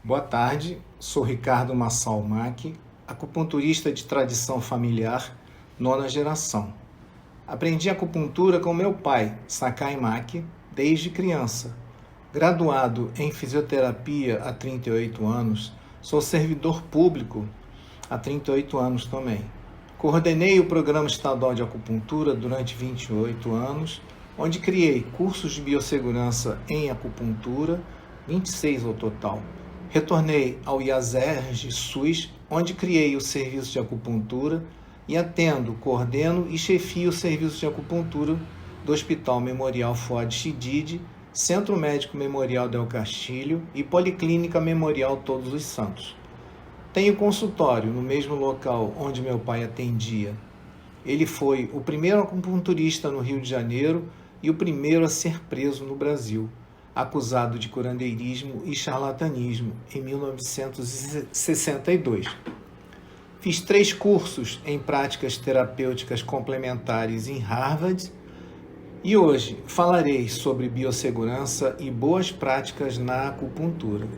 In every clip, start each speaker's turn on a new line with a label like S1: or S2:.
S1: Boa tarde, sou Ricardo Massal Mack, acupunturista de tradição familiar, nona geração. Aprendi acupuntura com meu pai, Sakai Mack, desde criança. Graduado em fisioterapia há 38 anos, sou servidor público há 38 anos também. Coordenei o Programa Estadual de Acupuntura durante 28 anos, onde criei cursos de biossegurança em acupuntura, 26 ao total. Retornei ao IASERJ SUS, onde criei o serviço de acupuntura e atendo, coordeno e chefio o serviço de acupuntura do Hospital Memorial Fuad Chidid, Centro Médico Memorial Del Castilho e Policlínica Memorial Todos os Santos. Tenho consultório no mesmo local onde meu pai atendia. Ele foi o primeiro acupunturista no Rio de Janeiro e o primeiro a ser preso no Brasil, acusado de curandeirismo e charlatanismo em 1962. Fiz 3 cursos em práticas terapêuticas complementares em Harvard e hoje falarei sobre biossegurança e boas práticas na acupuntura.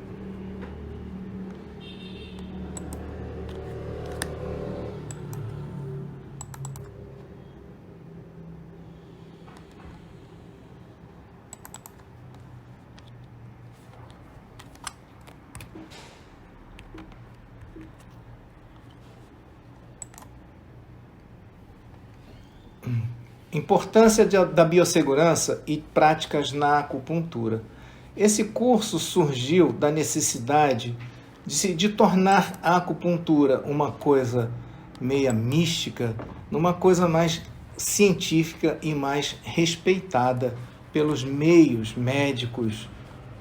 S1: Importância da biossegurança e práticas na acupuntura. Esse curso surgiu da necessidade de tornar a acupuntura uma coisa meia mística, numa coisa mais científica e mais respeitada pelos meios médicos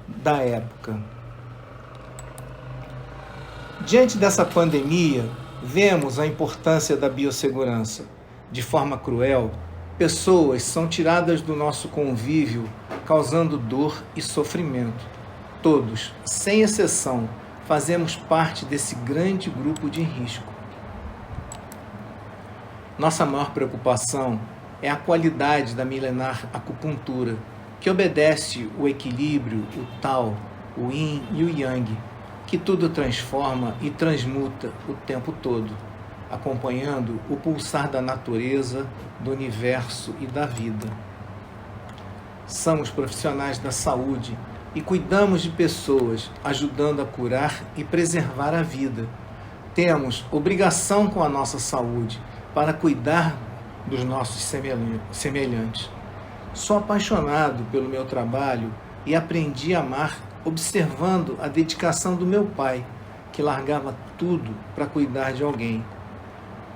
S1: da época. Diante dessa pandemia, vemos a importância da biossegurança. De forma cruel, pessoas são tiradas do nosso convívio, causando dor e sofrimento. Todos, sem exceção, fazemos parte desse grande grupo de risco. Nossa maior preocupação é a qualidade da milenar acupuntura, que obedece o equilíbrio, o Tao, o Yin e o Yang, que tudo transforma e transmuta o tempo todo, acompanhando o pulsar da natureza, do universo e da vida. Somos profissionais da saúde e cuidamos de pessoas, ajudando a curar e preservar a vida. Temos obrigação com a nossa saúde para cuidar dos nossos semelhantes. Sou apaixonado pelo meu trabalho e aprendi a amar observando a dedicação do meu pai, que largava tudo para cuidar de alguém.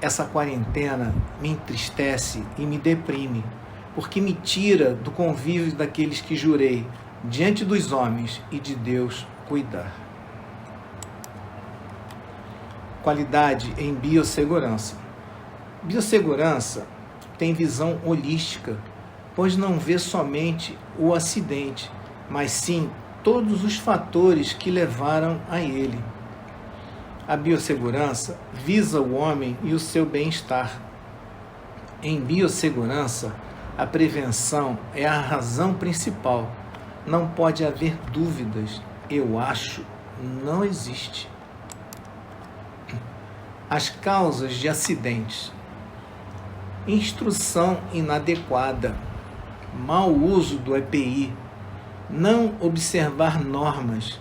S1: Essa quarentena me entristece e me deprime, porque me tira do convívio daqueles que jurei, diante dos homens e de Deus, cuidar. Qualidade em biossegurança. Biossegurança tem visão holística, pois não vê somente o acidente, mas sim todos os fatores que levaram a ele. A biossegurança visa o homem e o seu bem-estar. Em biossegurança, a prevenção é a razão principal. Não pode haver dúvidas. Eu acho, não existe. As causas de acidentes. Instrução inadequada, mau uso do EPI, não observar normas,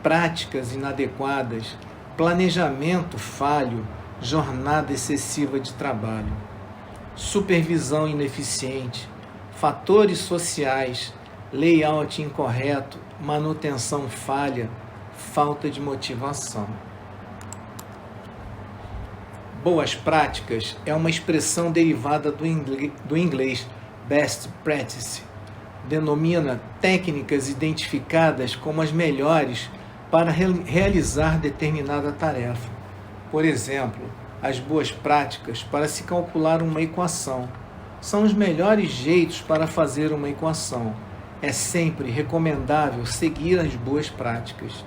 S1: práticas inadequadas, planejamento falho, jornada excessiva de trabalho, supervisão ineficiente, fatores sociais, layout incorreto, manutenção falha, falta de motivação. Boas práticas é uma expressão derivada do inglês best practice. Denomina técnicas identificadas como as melhores para realizar determinada tarefa. Por exemplo, as boas práticas para se calcular uma equação. São os melhores jeitos para fazer uma equação. É sempre recomendável seguir as boas práticas.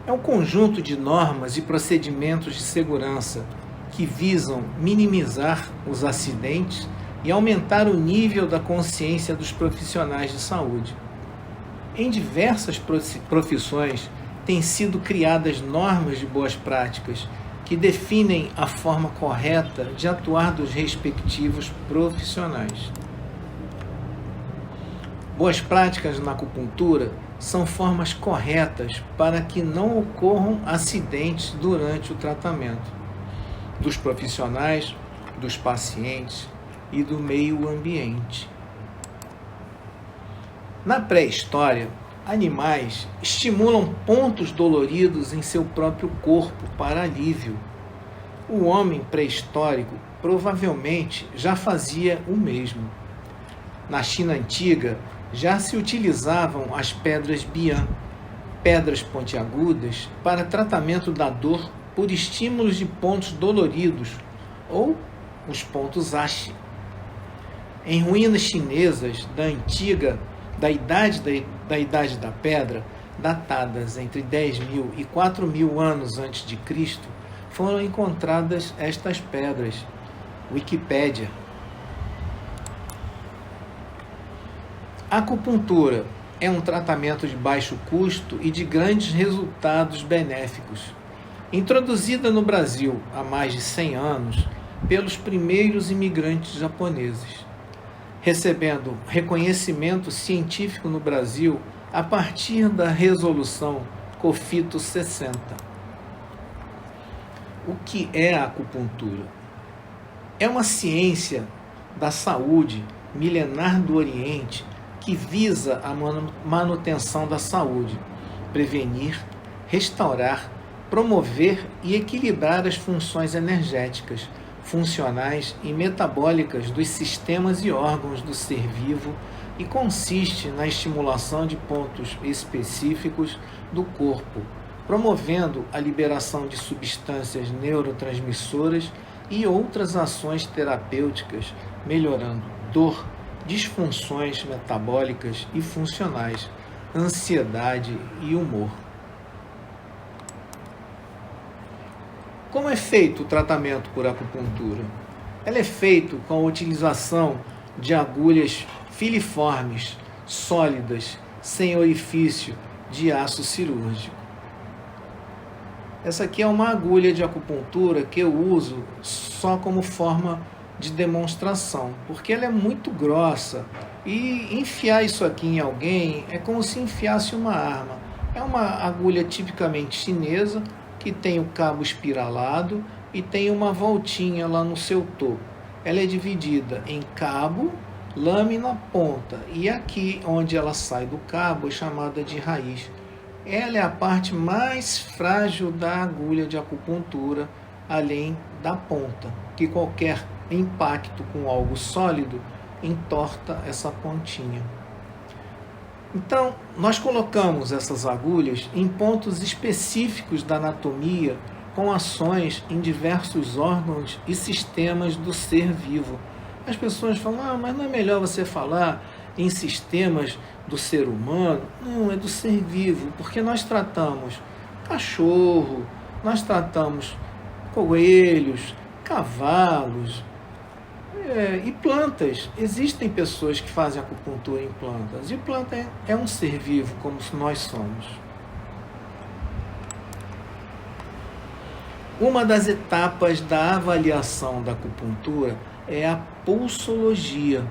S1: É um conjunto de normas e procedimentos de segurança que visam minimizar os acidentes e aumentar o nível da consciência dos profissionais de saúde. Em diversas profissões, têm sido criadas normas de boas práticas que definem a forma correta de atuar dos respectivos profissionais. Boas práticas na acupuntura são formas corretas para que não ocorram acidentes durante o tratamento dos profissionais, dos pacientes e do meio ambiente. Na pré-história, animais estimulam pontos doloridos em seu próprio corpo para alívio. O homem pré-histórico provavelmente já fazia o mesmo. Na China antiga, já se utilizavam as pedras bian, pedras pontiagudas, para tratamento da dor por estímulos de pontos doloridos, ou os pontos ashi. Em ruínas chinesas da idade da pedra, datadas entre 10.000 e 4.000 anos antes de Cristo, foram encontradas estas pedras. Wikipédia. A acupuntura é um tratamento de baixo custo e de grandes resultados benéficos. Introduzida no Brasil há mais de 100 anos pelos primeiros imigrantes japoneses, recebendo reconhecimento científico no Brasil a partir da Resolução COFITO 60. O que é a acupuntura? É uma ciência da saúde milenar do Oriente que visa a manutenção da saúde, prevenir, restaurar, promover e equilibrar as funções energéticas, funcionais e metabólicas dos sistemas e órgãos do ser vivo e consiste na estimulação de pontos específicos do corpo, promovendo a liberação de substâncias neurotransmissoras e outras ações terapêuticas, melhorando dor, disfunções metabólicas e funcionais, ansiedade e humor. Como é feito o tratamento por acupuntura? Ela é feito com a utilização de agulhas filiformes, sólidas, sem orifício, de aço cirúrgico. Essa aqui é uma agulha de acupuntura que eu uso só como forma de demonstração, porque ela é muito grossa e enfiar isso aqui em alguém é como se enfiasse uma arma. É uma agulha tipicamente chinesa que tem o cabo espiralado e tem uma voltinha lá no seu topo. Ela é dividida em cabo, lâmina, ponta, e aqui onde ela sai do cabo é chamada de raiz. Ela é a parte mais frágil da agulha de acupuntura, além da ponta, que qualquer impacto com algo sólido entorta essa pontinha. Então, nós colocamos essas agulhas em pontos específicos da anatomia com ações em diversos órgãos e sistemas do ser vivo. As pessoas falam, mas não é melhor você falar em sistemas do ser humano? Não, é do ser vivo, porque nós tratamos cachorro, nós tratamos coelhos, cavalos e plantas. Existem pessoas que fazem acupuntura em plantas, e planta é um ser vivo como nós somos. Uma das etapas da avaliação da acupuntura é a pulsologia.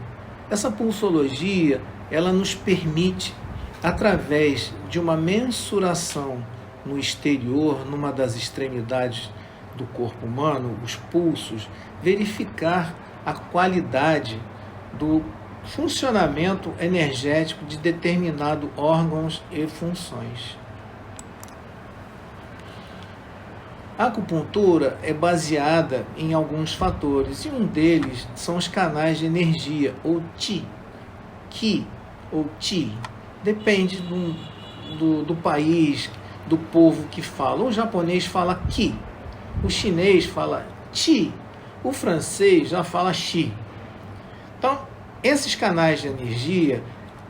S1: Essa pulsologia, ela nos permite, através de uma mensuração no exterior, numa das extremidades do corpo humano, os pulsos, verificar a qualidade do funcionamento energético de determinados órgãos e funções. A acupuntura é baseada em alguns fatores, e um deles são os canais de energia, ou Qi, Qi ou Qi, depende do país, do povo que fala. O japonês fala Qi, o chinês fala Qi, o francês já fala Qi. Então, esses canais de energia,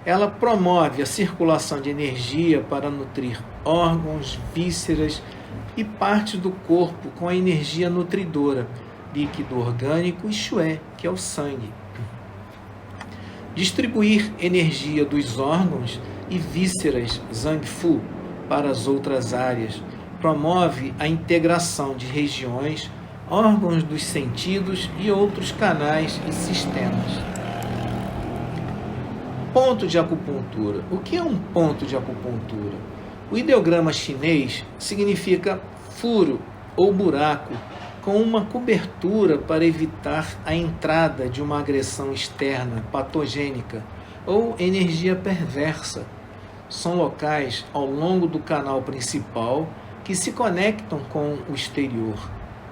S1: ela promove a circulação de energia para nutrir órgãos, vísceras e partes do corpo com a energia nutridora, líquido orgânico e shui, que é o sangue. Distribuir energia dos órgãos e vísceras, zangfu, para as outras áreas, promove a integração de regiões, órgãos dos sentidos e outros canais e sistemas. Ponto de acupuntura. O que é um ponto de acupuntura? O ideograma chinês significa furo ou buraco com uma cobertura para evitar a entrada de uma agressão externa, patogênica ou energia perversa. São locais ao longo do canal principal que se conectam com o exterior.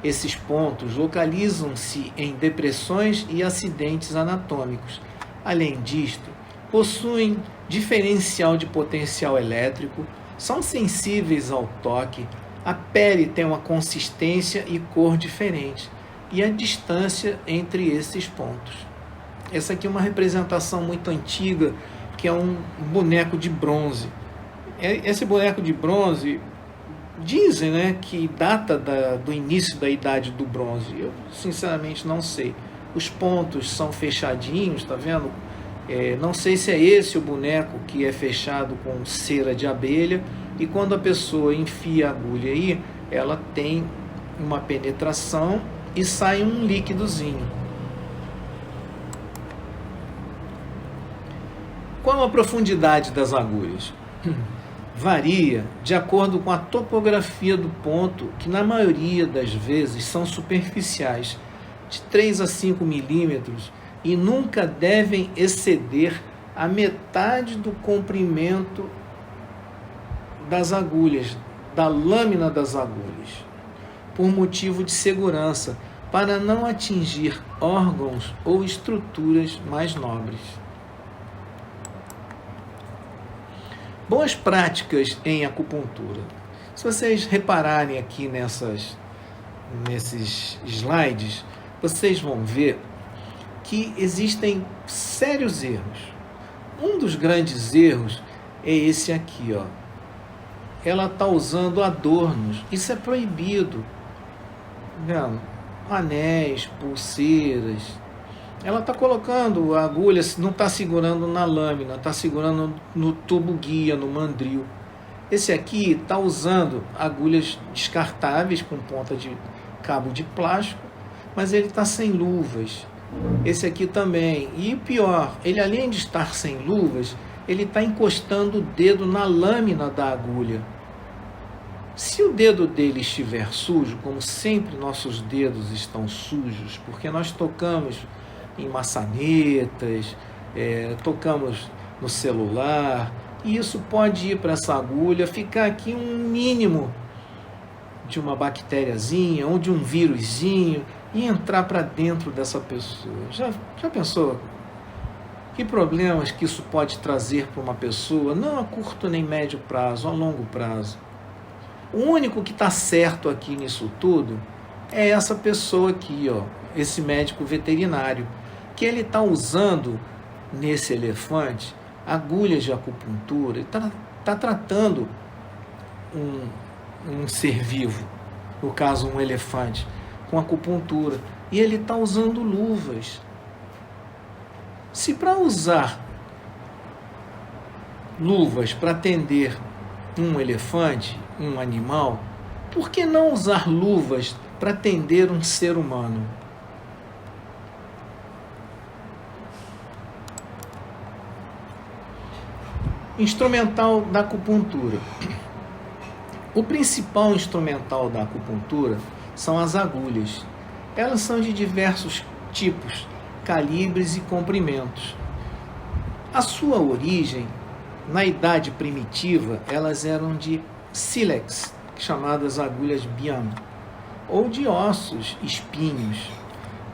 S1: Esses pontos localizam-se em depressões e acidentes anatômicos. Além disto, possuem diferencial de potencial elétrico, são sensíveis ao toque, a pele tem uma consistência e cor diferente, e a distância entre esses pontos. Essa aqui é uma representação muito antiga, que é um boneco de bronze. Esse boneco de bronze, dizem, né, que data do início da Idade do Bronze. Eu, sinceramente, não sei. Os pontos são fechadinhos, tá vendo? Não sei se é esse o boneco que é fechado com cera de abelha, e quando a pessoa enfia a agulha aí, ela tem uma penetração e sai um líquidozinho. Qual a profundidade das agulhas? Varia de acordo com a topografia do ponto, que na maioria das vezes são superficiais, de 3 a 5 milímetros, e nunca devem exceder a metade do comprimento das agulhas, da lâmina das agulhas, por motivo de segurança, para não atingir órgãos ou estruturas mais nobres. Boas práticas em acupuntura. Se vocês repararem aqui nesses slides, vocês vão ver que existem sérios erros. Um dos grandes erros é esse aqui, ó. Ela está usando adornos. Isso é proibido. Vendo? Anéis, pulseiras. Ela está colocando a agulha, não está segurando na lâmina, está segurando no tubo guia, no mandril. Esse aqui está usando agulhas descartáveis com ponta de cabo de plástico, mas ele está sem luvas. Esse aqui também. E o pior, ele além de estar sem luvas, ele está encostando o dedo na lâmina da agulha. Se o dedo dele estiver sujo, como sempre nossos dedos estão sujos, porque nós tocamos em maçanetas, tocamos no celular, e isso pode ir para essa agulha, ficar aqui um mínimo de uma bactériazinha ou de um vírusinho e entrar para dentro dessa pessoa. Já pensou que problemas que isso pode trazer para uma pessoa, não a curto nem médio prazo, a longo prazo? O único que está certo aqui nisso tudo é essa pessoa aqui, ó, esse médico veterinário, que ele está usando nesse elefante agulhas de acupuntura, ele está tratando um ser vivo, no caso um elefante, com acupuntura, e ele está usando luvas. Se para usar luvas para atender um elefante, um animal, por que não usar luvas para atender um ser humano? Instrumental da acupuntura. O principal instrumental da acupuntura são as agulhas. Elas são de diversos tipos, calibres e comprimentos. A sua origem, na idade primitiva, elas eram de sílex, chamadas agulhas bian, ou de ossos, espinhos.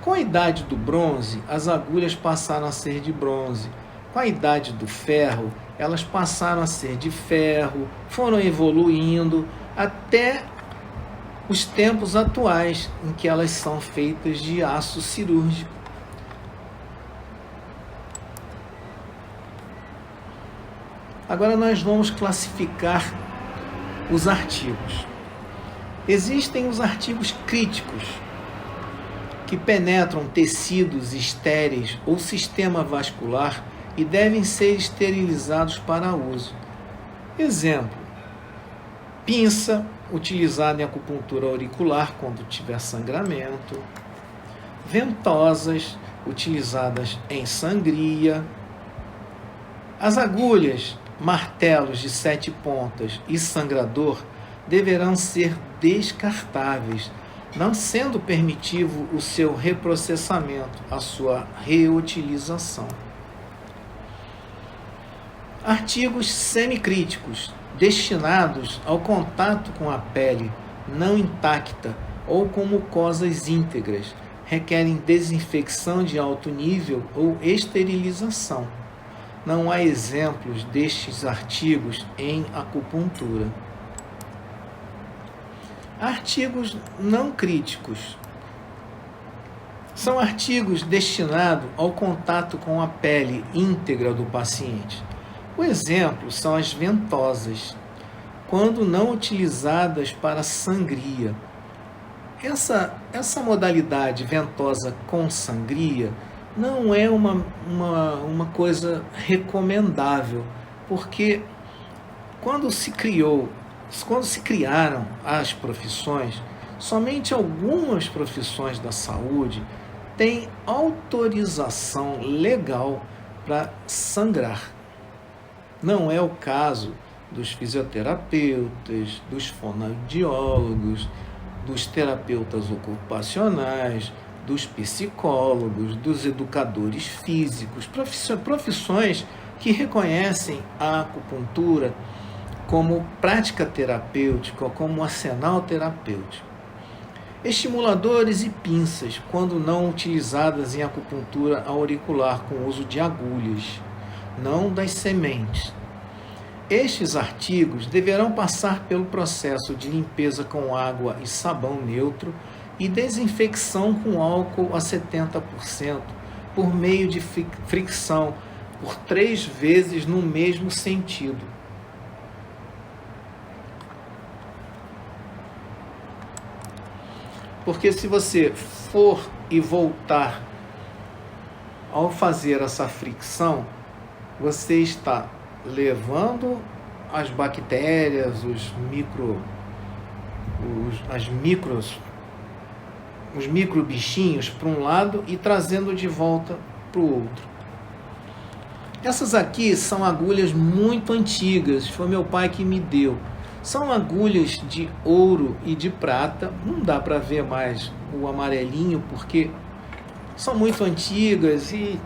S1: Com a idade do bronze, as agulhas passaram a ser de bronze. Com a idade do ferro, elas passaram a ser de ferro, foram evoluindo até os tempos atuais, em que elas são feitas de aço cirúrgico. Agora nós vamos classificar os artigos. Existem os artigos críticos, que penetram tecidos estéreis ou sistema vascular e devem ser esterilizados para uso. Exemplo: Pinça, utilizada em acupuntura auricular quando tiver sangramento. Ventosas, utilizadas em sangria. As agulhas, martelos de 7 pontas e sangrador deverão ser descartáveis, não sendo permitido o seu reprocessamento, a sua reutilização. Artigos semicríticos, destinados ao contato com a pele não intacta ou com mucosas íntegras, requerem desinfecção de alto nível ou esterilização. Não há exemplos destes artigos em acupuntura. Artigos não críticos. São artigos destinados ao contato com a pele íntegra do paciente. O exemplo são as ventosas, quando não utilizadas para sangria. Essa modalidade ventosa com sangria não é uma coisa recomendável, porque quando se criaram as profissões, somente algumas profissões da saúde têm autorização legal para sangrar. Não é o caso dos fisioterapeutas, dos fonoaudiólogos, dos terapeutas ocupacionais, dos psicólogos, dos educadores físicos, profissões que reconhecem a acupuntura como prática terapêutica, como arsenal terapêutico. Estimuladores e pinças, quando não utilizadas em acupuntura auricular com uso de agulhas, não das sementes. Estes artigos deverão passar pelo processo de limpeza com água e sabão neutro e desinfecção com álcool a 70% por meio de fricção por 3 vezes no mesmo sentido. Porque se você for e voltar ao fazer essa fricção, você está levando as bactérias, os micro bichinhos para um lado e trazendo de volta para o outro. Essas aqui são agulhas muito antigas, foi meu pai que me deu. São agulhas de ouro e de prata, não dá para ver mais o amarelinho porque são muito antigas e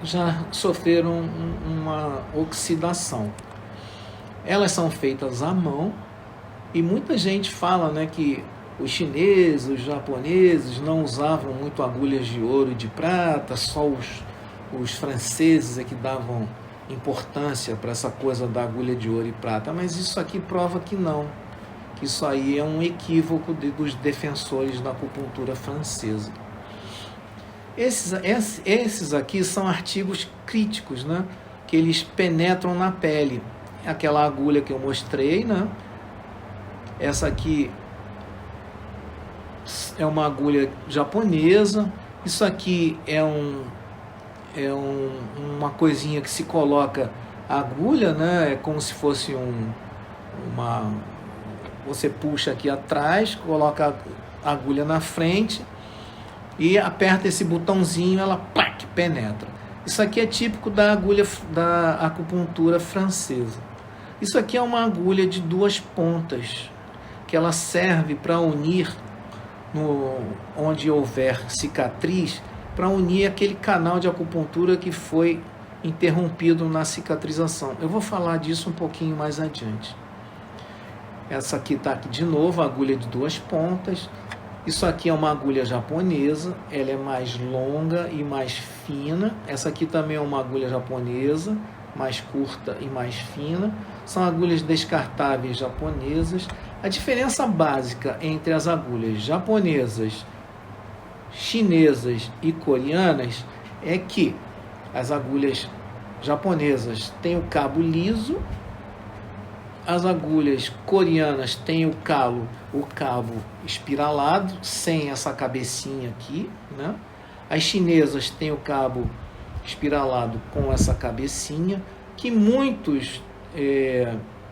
S1: já sofreram uma oxidação. Elas são feitas à mão e muita gente fala, né, que os chineses, os japoneses não usavam muito agulhas de ouro e de prata, só os franceses é que davam importância para essa coisa da agulha de ouro e prata, mas isso aqui prova que não, que isso aí é um equívoco dos defensores da acupuntura francesa. Esses aqui são artigos críticos, né? Que eles penetram na pele. Aquela agulha que eu mostrei, né? Essa aqui é uma agulha japonesa. Isso aqui é uma coisinha que se coloca a agulha, né? É como se fosse você puxa aqui atrás, coloca a agulha na frente e aperta esse botãozinho, ela penetra. Isso aqui é típico da agulha da acupuntura francesa. Isso aqui é uma agulha de 2 pontas, que ela serve para unir, onde houver cicatriz, para unir aquele canal de acupuntura que foi interrompido na cicatrização. Eu vou falar disso um pouquinho mais adiante. Essa aqui está aqui de novo, a agulha de 2 pontas. Isso aqui é uma agulha japonesa, ela é mais longa e mais fina. Essa aqui também é uma agulha japonesa, mais curta e mais fina. São agulhas descartáveis japonesas. A diferença básica entre as agulhas japonesas, chinesas e coreanas é que as agulhas japonesas têm o cabo liso, as agulhas coreanas têm o cabo espiralado, sem essa cabecinha aqui, né? As chinesas têm o cabo espiralado com essa cabecinha, que muitos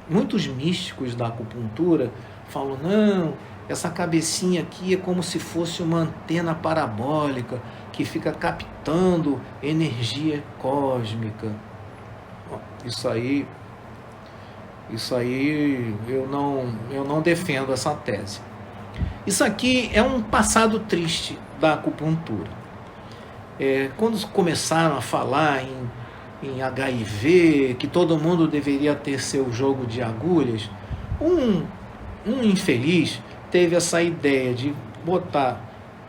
S1: muitos místicos da acupuntura falam, não, essa cabecinha aqui é como se fosse uma antena parabólica que fica captando energia cósmica. Isso aí eu não defendo essa tese. Isso aqui é um passado triste da acupuntura. Quando começaram a falar em HIV, que todo mundo deveria ter seu jogo de agulhas, um infeliz teve essa ideia de botar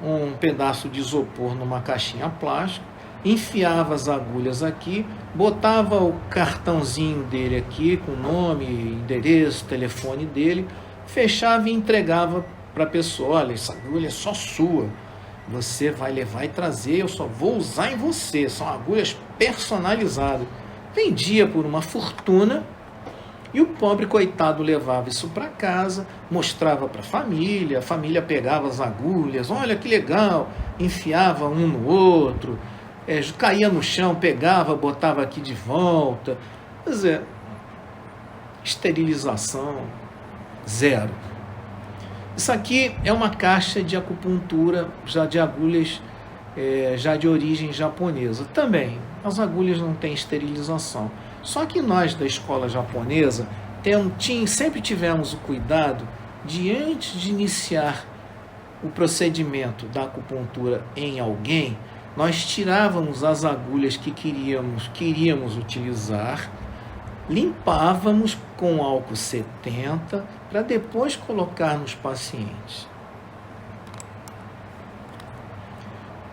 S1: um pedaço de isopor numa caixinha plástica, enfiava as agulhas aqui, botava o cartãozinho dele aqui, com nome, endereço, telefone dele, fechava e entregava para a pessoa, olha, essa agulha é só sua, você vai levar e trazer, eu só vou usar em você, são agulhas personalizadas. Vendia por uma fortuna, e o pobre coitado levava isso para casa, mostrava para a família pegava as agulhas, olha que legal, enfiava um no outro, caía no chão, pegava, botava aqui de volta. Quer dizer, esterilização zero. Isso aqui é uma caixa de acupuntura, já de agulhas, já de origem japonesa. Também, as agulhas não têm esterilização. Só que nós da escola japonesa sempre tivemos o cuidado de, antes de iniciar o procedimento da acupuntura em alguém, nós tirávamos as agulhas que queríamos utilizar, limpávamos com álcool 70 para depois colocar nos pacientes.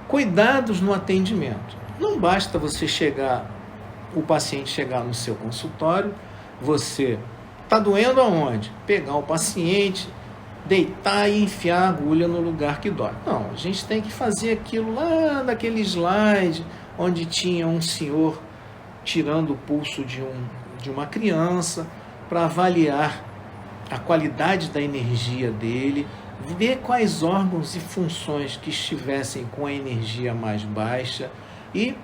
S1: Cuidados no atendimento. Não basta o paciente chegar no seu consultório, você está doendo aonde? Pegar o paciente, deitar e enfiar a agulha no lugar que dói. Não, a gente tem que fazer aquilo lá naquele slide onde tinha um senhor tirando o pulso de uma criança para avaliar a qualidade da energia dele, ver quais órgãos e funções que estivessem com a energia mais baixa e,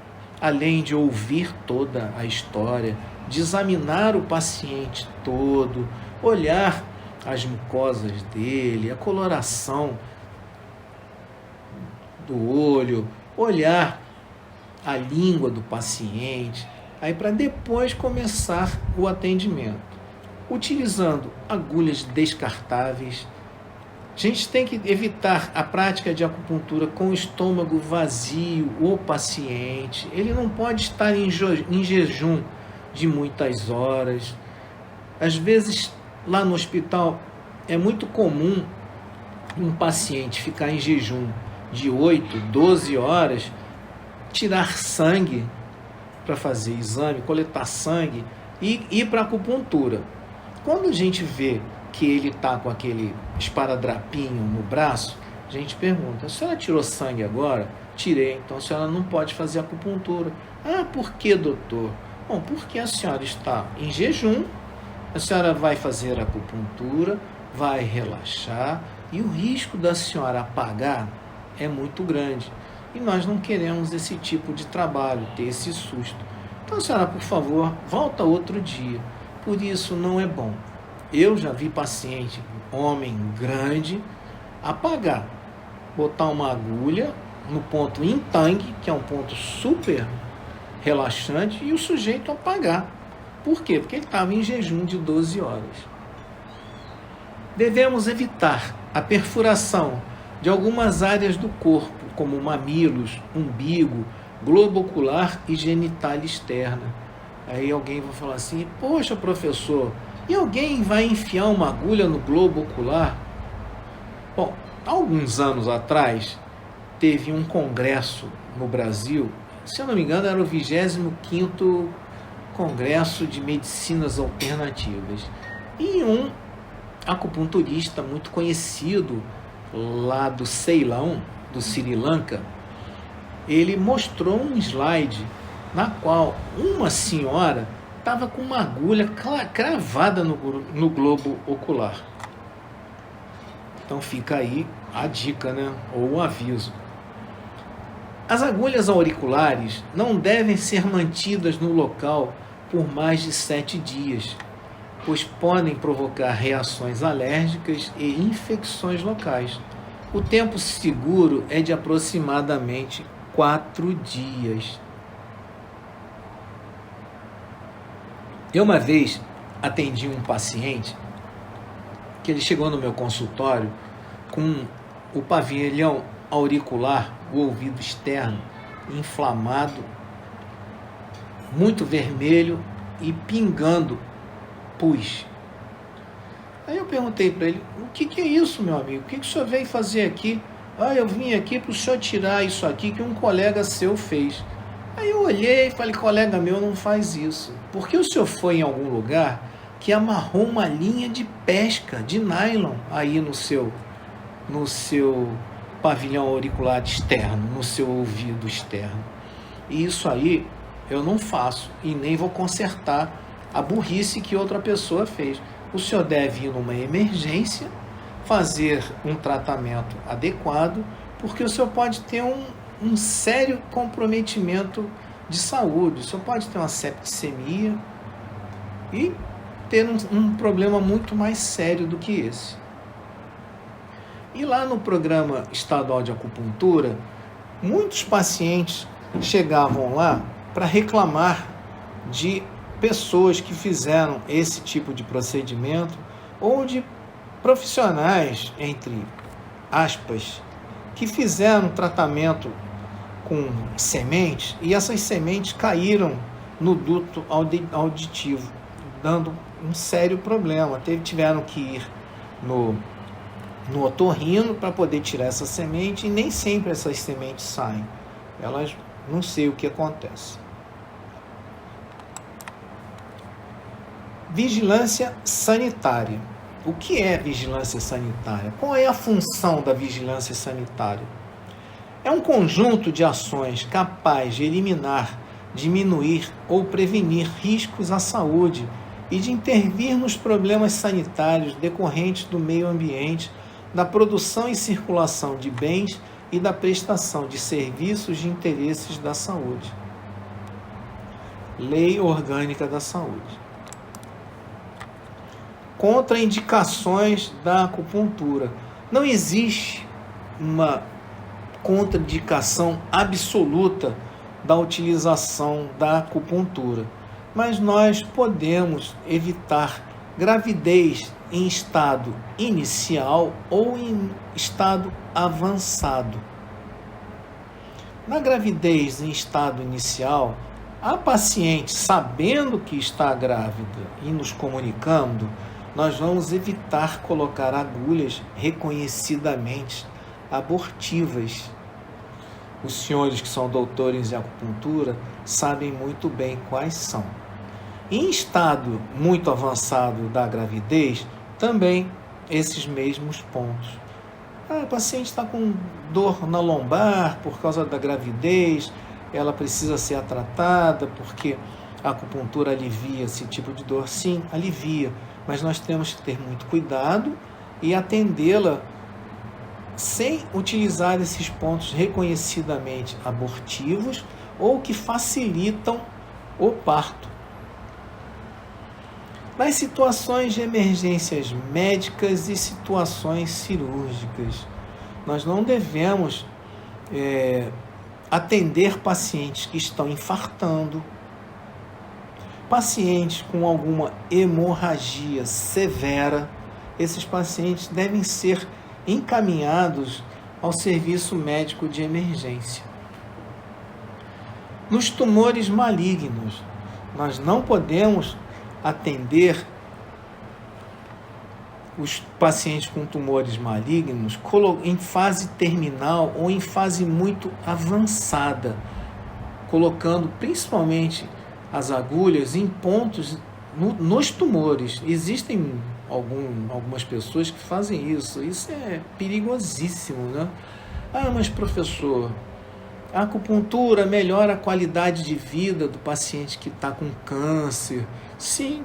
S1: além de ouvir toda a história, de examinar o paciente todo, olhar as mucosas dele, a coloração do olho, olhar a língua do paciente, aí para depois começar o atendimento, utilizando agulhas descartáveis. A gente tem que evitar a prática de acupuntura com o estômago vazio, o paciente. Ele não pode estar em jejum de muitas horas. Às vezes, lá no hospital, é muito comum um paciente ficar em jejum de 8, 12 horas, tirar sangue para fazer exame, coletar sangue e ir para a acupuntura. Quando a gente vê que ele está com aquele esparadrapinho no braço, a gente pergunta, a senhora tirou sangue agora? Tirei, então a senhora não pode fazer acupuntura. Ah, por que, doutor? Bom, porque a senhora está em jejum, a senhora vai fazer acupuntura, vai relaxar e o risco da senhora apagar é muito grande. E nós não queremos esse tipo de trabalho, ter esse susto. Então, a senhora, por favor, volta outro dia. Por isso não é bom. Eu já vi paciente, homem grande, apagar, botar uma agulha no ponto yin tang, que é um ponto super relaxante, e o sujeito apagar. Por quê? Porque ele estava em jejum de 12 horas. Devemos evitar a perfuração de algumas áreas do corpo, como mamilos, umbigo, globo ocular e genitália externa. Aí alguém vai falar assim, poxa, professor, e alguém vai enfiar uma agulha no globo ocular? Bom, há alguns anos atrás, teve um congresso no Brasil, se eu não me engano, era o 25º Congresso de Medicinas Alternativas. E um acupunturista muito conhecido lá do Ceilão, do Sri Lanka, ele mostrou um slide na qual uma senhora estava com uma agulha cravada no globo ocular. Então fica aí a dica, né? Ou o aviso. As agulhas auriculares não devem ser mantidas no local por mais de 7 dias. pois podem provocar reações alérgicas e infecções locais. O tempo seguro é de aproximadamente 4 dias. Eu uma vez atendi um paciente que ele chegou no meu consultório com o pavilhão auricular, o ouvido externo, inflamado, muito vermelho e pingando pus. Aí eu perguntei para ele, o que é isso, meu amigo? O que o senhor veio fazer aqui? Eu vim aqui para o senhor tirar isso aqui que um colega seu fez. Aí eu olhei e falei, colega meu não faz isso. Porque o senhor foi em algum lugar que amarrou uma linha de pesca, de nylon, aí no seu pavilhão auricular externo, no seu ouvido externo. E isso aí eu não faço e nem vou consertar a burrice que outra pessoa fez. O senhor deve ir numa emergência, fazer um tratamento adequado, porque o senhor pode ter um sério comprometimento de saúde. O senhor pode ter uma septicemia e ter um problema muito mais sério do que esse. E lá no programa estadual de acupuntura, muitos pacientes chegavam lá para reclamar de pessoas que fizeram esse tipo de procedimento ou de profissionais, entre aspas, que fizeram tratamento com sementes e essas sementes caíram no duto auditivo, dando um sério problema. Tiveram que ir no otorrino para poder tirar essa semente e nem sempre essas sementes saem. Elas, não sei o que acontece. Vigilância sanitária. O que é vigilância sanitária? Qual é a função da vigilância sanitária? É um conjunto de ações capaz de eliminar, diminuir ou prevenir riscos à saúde e de intervir nos problemas sanitários decorrentes do meio ambiente, da produção e circulação de bens e da prestação de serviços de interesses da saúde. Lei Orgânica da Saúde. Contraindicações da acupuntura. Não existe uma contraindicação absoluta da utilização da acupuntura, mas nós podemos evitar gravidez em estado inicial ou em estado avançado. Na gravidez em estado inicial, a paciente, sabendo que está grávida e nos comunicando, nós vamos evitar colocar agulhas reconhecidamente abortivas. Os senhores que são doutores em acupuntura sabem muito bem quais são. Em estado muito avançado da gravidez, também esses mesmos pontos. A paciente está com dor na lombar por causa da gravidez, ela precisa ser tratada porque a acupuntura alivia esse tipo de dor. Sim, alivia, mas nós temos que ter muito cuidado e atendê-la sem utilizar esses pontos reconhecidamente abortivos ou que facilitam o parto. Nas situações de emergências médicas e situações cirúrgicas, nós não devemos atender pacientes que estão infartando, pacientes com alguma hemorragia severa. Esses pacientes devem ser encaminhados ao serviço médico de emergência. Nos tumores malignos, nós não podemos atender os pacientes com tumores malignos em fase terminal ou em fase muito avançada, colocando principalmente as agulhas em pontos nos tumores. Existem algumas pessoas que fazem isso. Isso é perigosíssimo, né? Mas professor, a acupuntura melhora a qualidade de vida do paciente que está com câncer. Sim,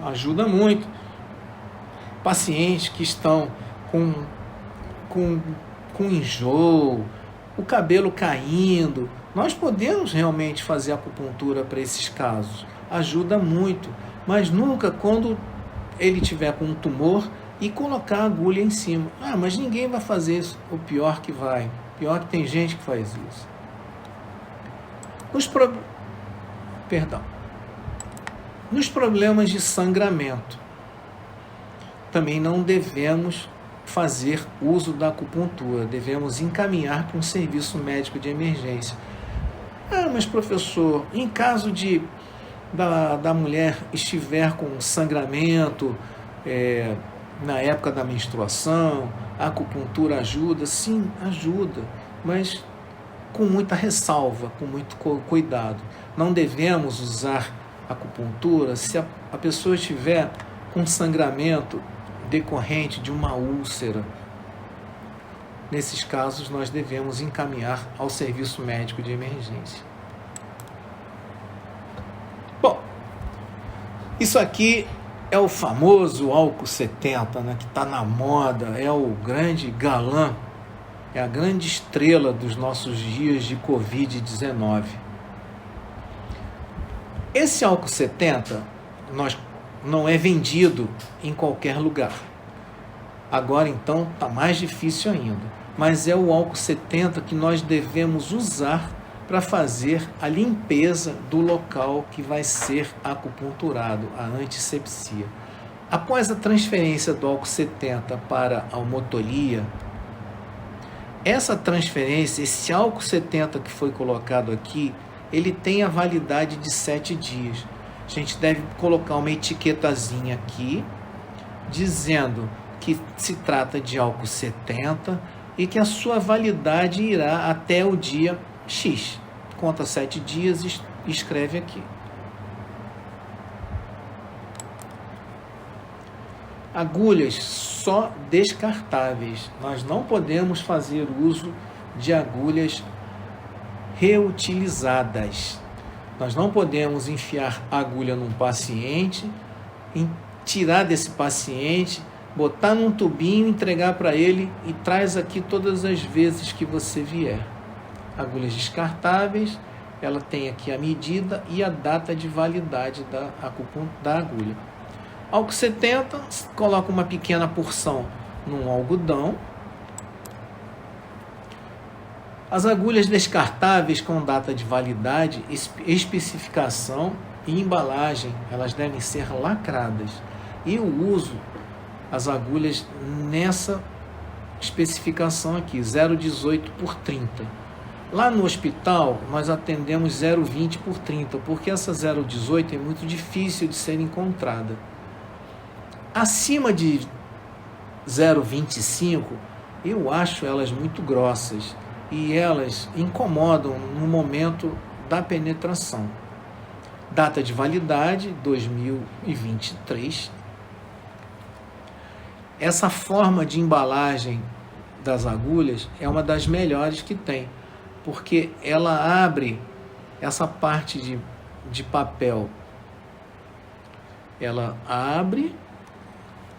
S1: ajuda muito. Pacientes que estão com enjoo, o cabelo caindo, nós podemos realmente fazer acupuntura para esses casos. Ajuda muito, mas nunca quando ele tiver com um tumor e colocar a agulha em cima. Ah, mas ninguém vai fazer isso. O pior que vai. Pior que tem gente que faz isso. Nos problemas de sangramento, também não devemos fazer uso da acupuntura. Devemos encaminhar para um serviço médico de emergência. Ah, mas professor, em caso da mulher estiver com sangramento, na época da menstruação, a acupuntura ajuda? Sim, ajuda, mas com muita ressalva, com muito cuidado. Não devemos usar acupuntura se a pessoa estiver com sangramento decorrente de uma úlcera. Nesses casos, nós devemos encaminhar ao serviço médico de emergência. Bom, isso aqui é o famoso álcool 70, né, que está na moda, é o grande galã, é a grande estrela dos nossos dias de Covid-19. Esse álcool 70 não é vendido em qualquer lugar. Agora, então, está mais difícil ainda. Mas é o álcool 70 que nós devemos usar para fazer a limpeza do local que vai ser acupunturado, a antisepsia. Após a transferência do álcool 70 para a omotolia, essa transferência, esse álcool 70 que foi colocado aqui, ele tem a validade de 7 dias. A gente deve colocar uma etiquetazinha aqui, dizendo que se trata de álcool 70 e que a sua validade irá até o dia X. Conta 7 dias e escreve aqui. Agulhas só descartáveis. Nós não podemos fazer uso de agulhas reutilizadas. Nós não podemos enfiar agulha num paciente, tirar desse paciente, botar num tubinho, entregar para ele e traz aqui todas as vezes que você vier. Agulhas descartáveis, ela tem aqui a medida e a data de validade da agulha. Álcool 70, coloca uma pequena porção num algodão. As agulhas descartáveis com data de validade, especificação e embalagem, elas devem ser lacradas. Eu uso as agulhas nessa especificação aqui, 0,18 por 30. Lá no hospital, nós atendemos 0,20 por 30, porque essa 0,18 é muito difícil de ser encontrada. Acima de 0,25, eu acho elas muito grossas e elas incomodam no momento da penetração. Data de validade, 2023. Essa forma de embalagem das agulhas é uma das melhores que tem, porque ela abre essa parte de papel. Ela abre,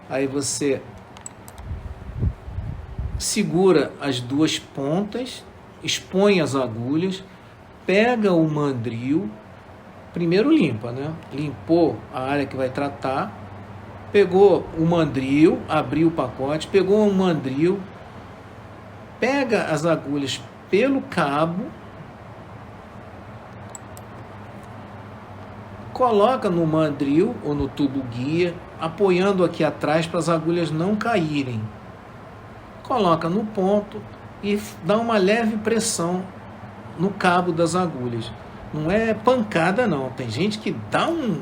S1: aí você segura as duas pontas, expõe as agulhas, pega o mandril, primeiro limpa, né? Limpou a área que vai tratar, pegou o mandril, abriu o pacote, pegou o mandril, pega as agulhas pelo cabo, coloca no mandril ou no tubo guia, apoiando aqui atrás para as agulhas não caírem. Coloca no ponto e dá uma leve pressão no cabo das agulhas. Não é pancada não, tem gente que dá um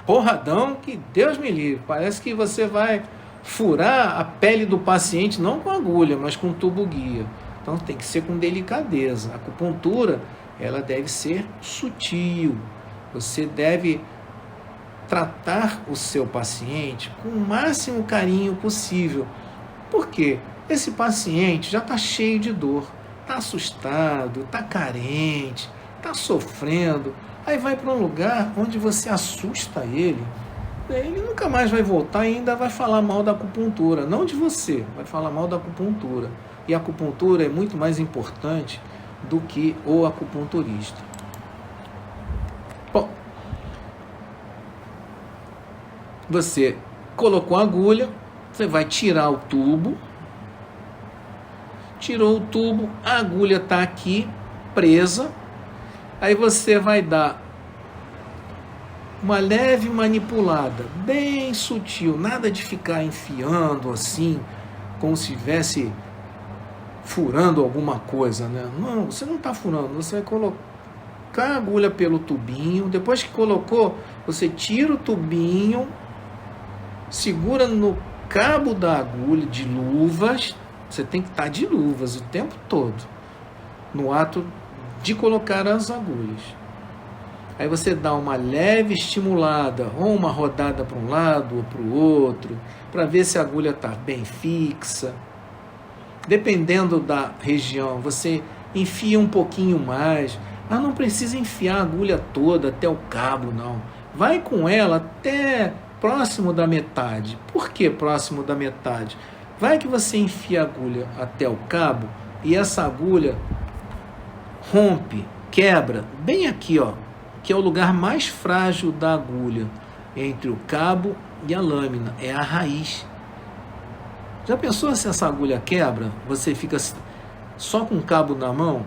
S1: porradão que Deus me livre, parece que você vai furar a pele do paciente, não com agulha, mas com tubo guia. Então tem que ser com delicadeza. A acupuntura, ela deve ser sutil. Você deve tratar o seu paciente com o máximo carinho possível. Por quê? Esse paciente já está cheio de dor, está assustado, está carente, está sofrendo. Aí vai para um lugar onde você assusta ele nunca mais vai voltar e ainda vai falar mal da acupuntura. Não de você, vai falar mal da acupuntura. E a acupuntura é muito mais importante do que o acupunturista. Bom, você colocou a agulha, você vai tirar o tubo, tirou o tubo, a agulha está aqui presa, aí você vai dar uma leve manipulada, bem sutil, nada de ficar enfiando assim, como se estivesse furando alguma coisa, né? Não, você não está furando, você vai colocar a agulha pelo tubinho, depois que colocou, você tira o tubinho, segura no cabo da agulha de luvas, você tem que estar de luvas o tempo todo, no ato de colocar as agulhas. Aí você dá uma leve estimulada, ou uma rodada para um lado ou para o outro, para ver se a agulha está bem fixa. Dependendo da região, você enfia um pouquinho mais, mas não precisa enfiar a agulha toda até o cabo, não. Vai com ela até próximo da metade. Por que próximo da metade? Vai que você enfia a agulha até o cabo e essa agulha rompe, quebra, bem aqui, ó, que é o lugar mais frágil da agulha, entre o cabo e a lâmina, é a raiz. Já pensou se essa agulha quebra, você fica só com o cabo na mão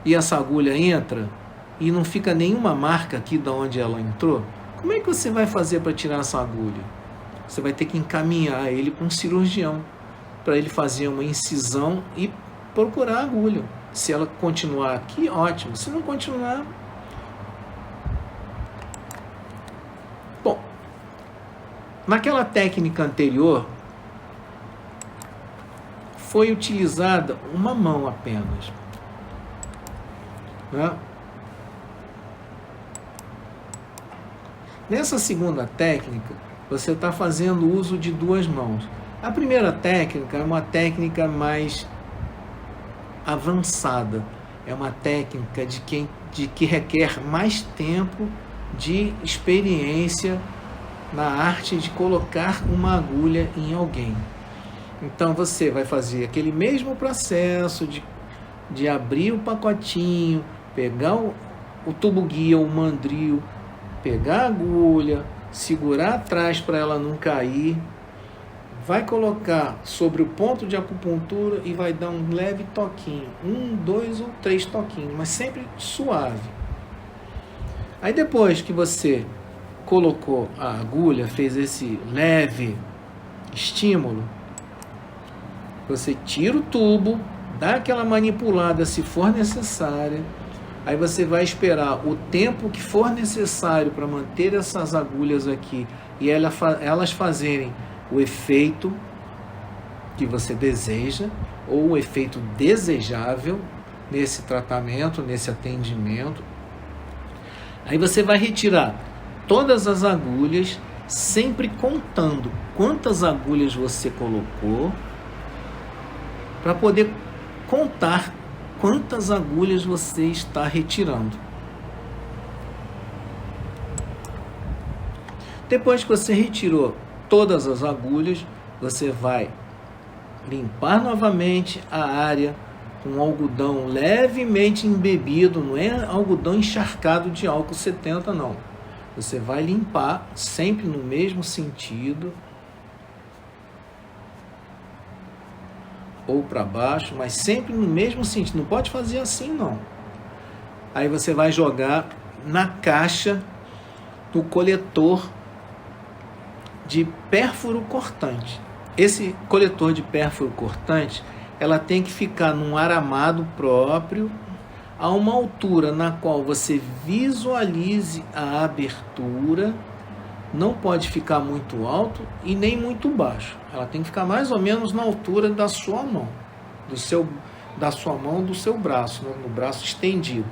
S1: e essa agulha entra e não fica nenhuma marca aqui de onde ela entrou? Como é que você vai fazer para tirar essa agulha? Você vai ter que encaminhar ele para um cirurgião, para ele fazer uma incisão e procurar a agulha. Se ela continuar aqui, ótimo. Se não continuar... Bom, naquela técnica anterior, foi utilizada uma mão apenas, né? Nessa segunda técnica, você está fazendo uso de duas mãos. A primeira técnica é uma técnica mais avançada, é uma técnica de que requer mais tempo de experiência na arte de colocar uma agulha em alguém. Então você vai fazer aquele mesmo processo de abrir o pacotinho, pegar o tubo guia, o mandril, pegar a agulha, segurar atrás para ela não cair, vai colocar sobre o ponto de acupuntura e vai dar um leve toquinho, 1, 2 ou 3 toquinhos, mas sempre suave. Aí depois que você colocou a agulha, fez esse leve estímulo, você tira o tubo, dá aquela manipulada se for necessária, aí você vai esperar o tempo que for necessário para manter essas agulhas aqui e elas fazerem o efeito que você deseja ou o efeito desejável nesse tratamento, nesse atendimento. Aí você vai retirar todas as agulhas, sempre contando quantas agulhas você colocou, para poder contar quantas agulhas você está retirando. Depois que você retirou todas as agulhas, você vai limpar novamente a área com algodão levemente embebido, não é algodão encharcado de álcool 70 não. Você vai limpar sempre no mesmo sentido, ou para baixo, mas sempre no mesmo sentido, não pode fazer assim não. Aí você vai jogar na caixa do coletor de pérfuro cortante. Esse coletor de pérfuro cortante, ela tem que ficar num aramado próprio, a uma altura na qual você visualize a abertura, não pode ficar muito alto e nem muito baixo. Ela tem que ficar mais ou menos na altura da sua mão, do seu braço, né? No braço estendido.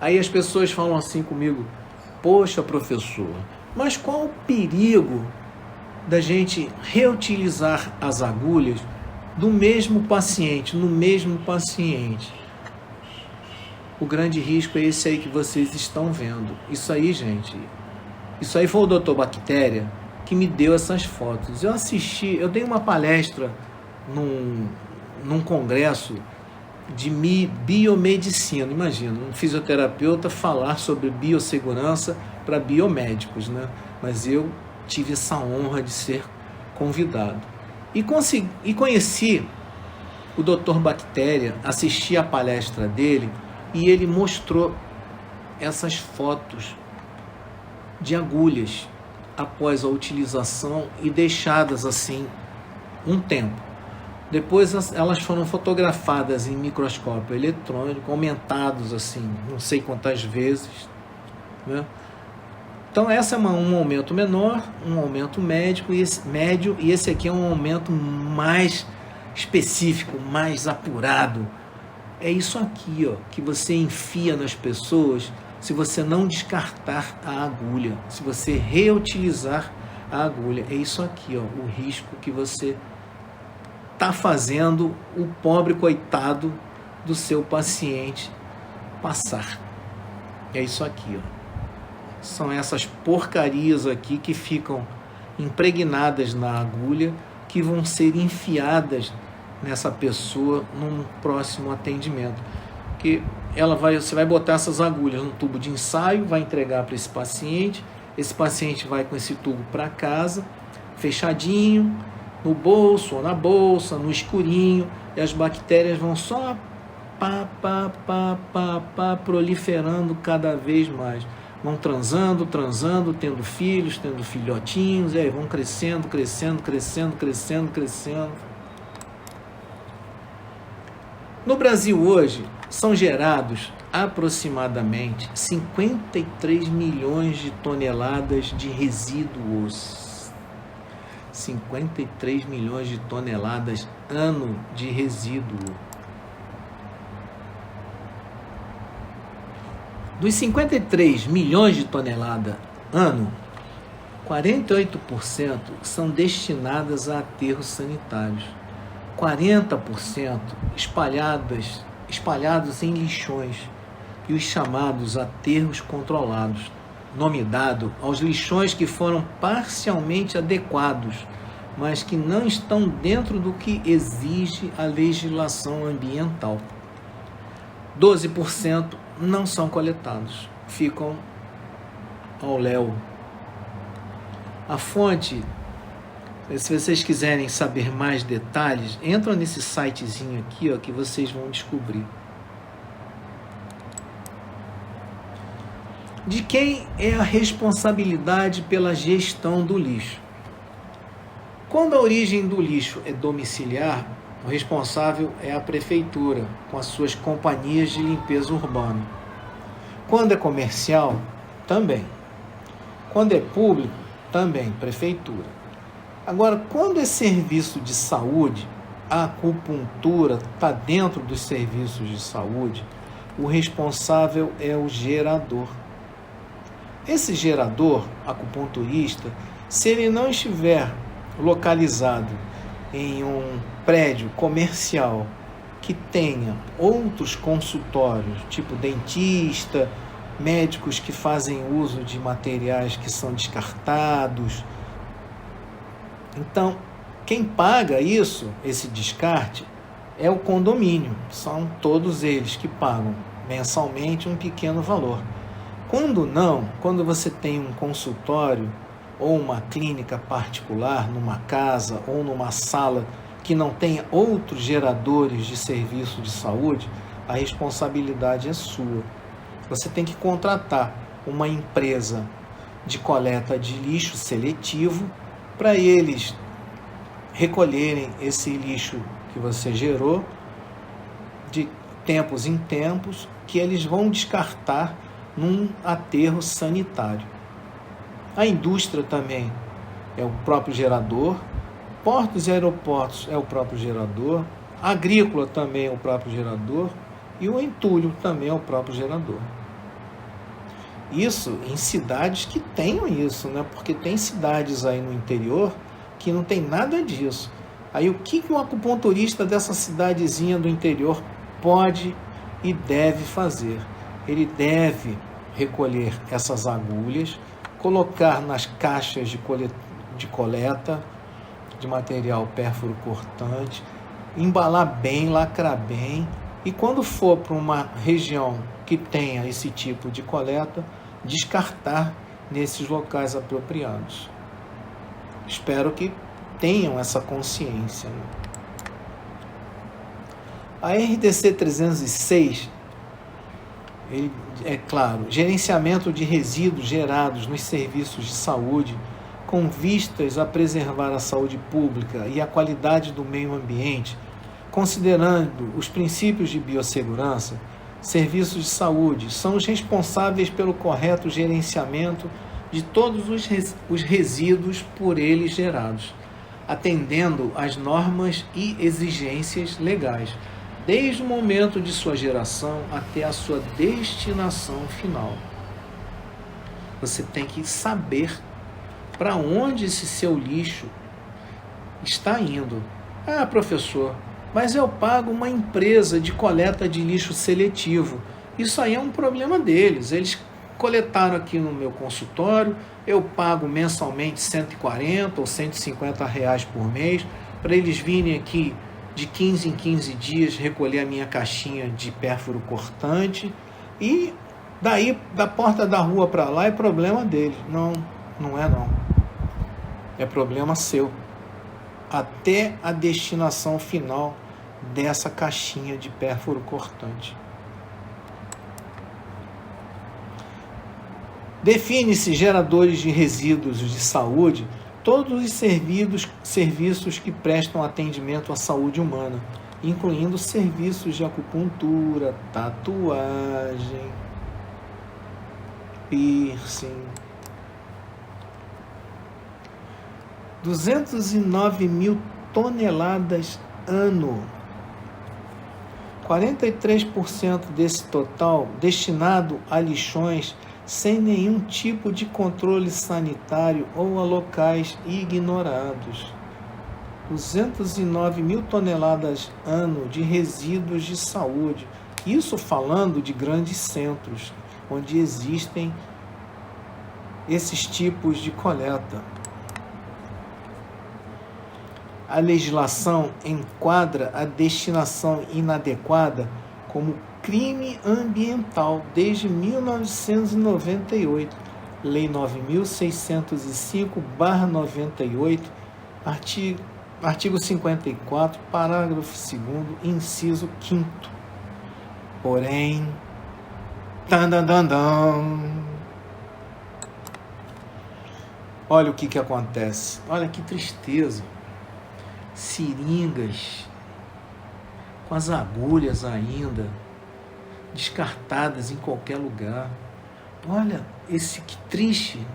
S1: Aí as pessoas falam assim comigo: poxa, professor, mas qual o perigo da gente reutilizar as agulhas do mesmo paciente, no mesmo paciente? O grande risco é esse aí que vocês estão vendo. Isso aí, gente, isso aí foi o Dr. Bactéria que me deu essas fotos. Eu dei uma palestra num congresso de biomedicina. Imagina, um fisioterapeuta falar sobre biossegurança para biomédicos, né? Mas eu tive essa honra de ser convidado. E conheci o Dr. Bactéria, assisti a palestra dele e ele mostrou essas fotos de agulhas após a utilização e deixadas assim um tempo. Depois elas foram fotografadas em microscópio eletrônico, aumentados assim, não sei quantas vezes, né? Então essa é um aumento menor, um aumento médio, e esse aqui é um aumento mais específico, mais apurado. É isso aqui, ó, que você enfia nas pessoas se você não descartar a agulha, se você reutilizar a agulha. É isso aqui, ó, o risco que você está fazendo o pobre coitado do seu paciente passar. É isso aqui, ó. São essas porcarias aqui que ficam impregnadas na agulha, que vão ser enfiadas nessa pessoa num próximo atendimento. Que você vai botar essas agulhas num tubo de ensaio, vai entregar para esse paciente vai com esse tubo para casa, fechadinho, no bolso ou na bolsa, no escurinho, e as bactérias vão só proliferando cada vez mais. Vão transando, tendo filhos, tendo filhotinhos, e aí vão crescendo. No Brasil hoje, são gerados aproximadamente 53 milhões de toneladas de resíduos. 53 milhões de toneladas ano de resíduo. Dos 53 milhões de toneladas ano, 48% são destinadas a aterros sanitários. 40% espalhados em lixões e os chamados aterros controlados, nome dado aos lixões que foram parcialmente adequados, mas que não estão dentro do que exige a legislação ambiental. 12% não são coletados, ficam ao léu. A fonte, se vocês quiserem saber mais detalhes, entram nesse sitezinho aqui, ó, que vocês vão descobrir. De quem é a responsabilidade pela gestão do lixo? Quando a origem do lixo é domiciliar, o responsável é a prefeitura, com as suas companhias de limpeza urbana. Quando é comercial, também. Quando é público, também, prefeitura. Agora, quando é serviço de saúde, a acupuntura está dentro dos serviços de saúde, o responsável é o gerador. Esse gerador, acupunturista, se ele não estiver localizado em um prédio comercial que tenha outros consultórios, tipo dentista, médicos que fazem uso de materiais que são descartados. Então, quem paga isso, esse descarte, é o condomínio. São todos eles que pagam mensalmente um pequeno valor. Quando você tem um consultório ou uma clínica particular, numa casa ou numa sala que não tenha outros geradores de serviço de saúde, a responsabilidade é sua. Você tem que contratar uma empresa de coleta de lixo seletivo para eles recolherem esse lixo que você gerou de tempos em tempos, que eles vão descartar num aterro sanitário. A indústria também é o próprio gerador, portos e aeroportos é o próprio gerador, a agrícola também é o próprio gerador e o entulho também é o próprio gerador. Isso em cidades que tenham isso, né? Porque tem cidades aí no interior que não tem nada disso. Aí o que um acupunturista dessa cidadezinha do interior pode e deve fazer? Ele deve recolher essas agulhas, colocar nas caixas de coleta de material pérfuro cortante, embalar bem, lacrar bem E quando for para uma região que tenha esse tipo de coleta, descartar nesses locais apropriados. Espero que tenham essa consciência. A RDC 306, é claro, gerenciamento de resíduos gerados nos serviços de saúde com vistas a preservar a saúde pública e a qualidade do meio ambiente, considerando os princípios de biossegurança, serviços de saúde são os responsáveis pelo correto gerenciamento de todos os resíduos por eles gerados, atendendo às normas e exigências legais, desde o momento de sua geração até a sua destinação final. Você tem que saber para onde esse seu lixo está indo. Ah, professor, mas eu pago uma empresa de coleta de lixo seletivo. Isso aí é um problema deles. Eles coletaram aqui no meu consultório, eu pago mensalmente 140 ou 150 reais por mês para eles virem aqui de 15 em 15 dias recolher a minha caixinha de pérfuro cortante e daí da porta da rua para lá é problema deles. Não, não é não. É problema seu. Até a destinação final dessa caixinha de pérfuro cortante. Define-se geradores de resíduos de saúde todos os serviços que prestam atendimento à saúde humana, incluindo serviços de acupuntura, tatuagem, piercing. 209 mil toneladas ano. 43% desse total destinado a lixões sem nenhum tipo de controle sanitário ou a locais ignorados. 209 mil toneladas ano de resíduos de saúde. Isso falando de grandes centros, onde existem esses tipos de coleta. A legislação enquadra a destinação inadequada como crime ambiental desde 1998, Lei 9.605/98, artigo 54, parágrafo 2º, inciso 5º. Porém, olha o que acontece, olha que tristeza. Seringas com as agulhas ainda descartadas em qualquer lugar. Olha, que triste,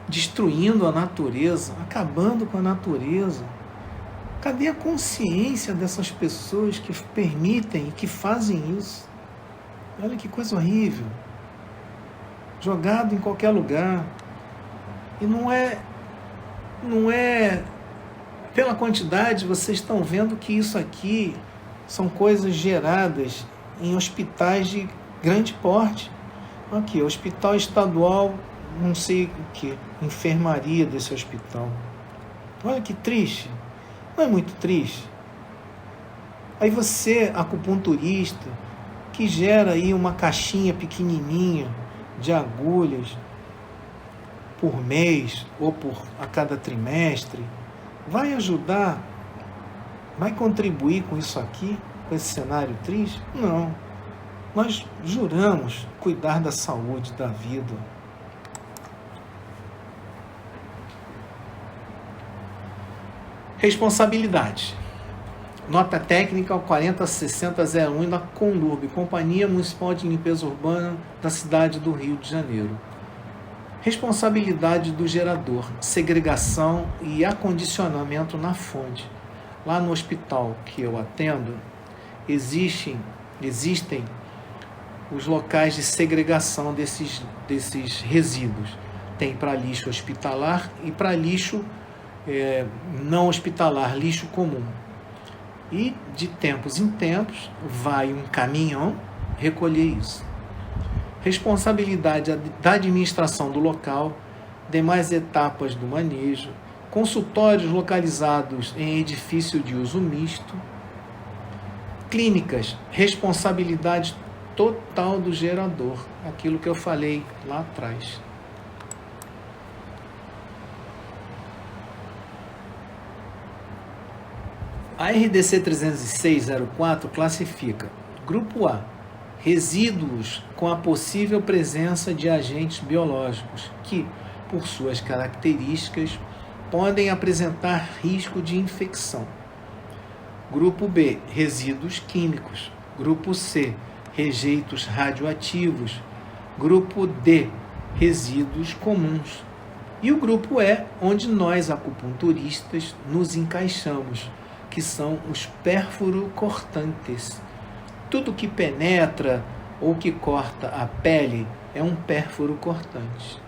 S1: destruindo a natureza, acabando com a natureza. Cadê a consciência dessas pessoas que permitem e que fazem isso? Olha que coisa horrível. Jogado em qualquer lugar. E não é pela quantidade, vocês estão vendo que isso aqui são coisas geradas em hospitais de grande porte. Aqui, hospital estadual, não sei o que, enfermaria desse hospital. Olha que triste. Não é muito triste? Aí você, acupunturista, que gera aí uma caixinha pequenininha de agulhas por mês ou a cada trimestre, vai ajudar, vai contribuir com isso aqui, com esse cenário triste? Não. Nós juramos cuidar da saúde, da vida. Responsabilidade. Nota técnica 406001 da Conlurb, Companhia Municipal de Limpeza Urbana da cidade do Rio de Janeiro. Responsabilidade do gerador, segregação e acondicionamento na fonte. Lá no hospital que eu atendo, existem os locais de segregação desses resíduos. Tem para lixo hospitalar e para lixo não hospitalar, lixo comum. E de tempos em tempos vai um caminhão recolher isso. Responsabilidade da administração do local, demais etapas do manejo, consultórios localizados em edifício de uso misto, Clínicas, responsabilidade total do gerador, aquilo que eu falei lá atrás. A RDC 30604 classifica: Grupo A, resíduos com a possível presença de agentes biológicos que, por suas características, podem apresentar risco de infecção. Grupo B, resíduos químicos. Grupo C, rejeitos radioativos. Grupo D, resíduos comuns. E o grupo E, onde nós, acupunturistas, nos encaixamos, que são os pérfuro-cortantes. Tudo que penetra ou que corta a pele é um pérfuro cortante.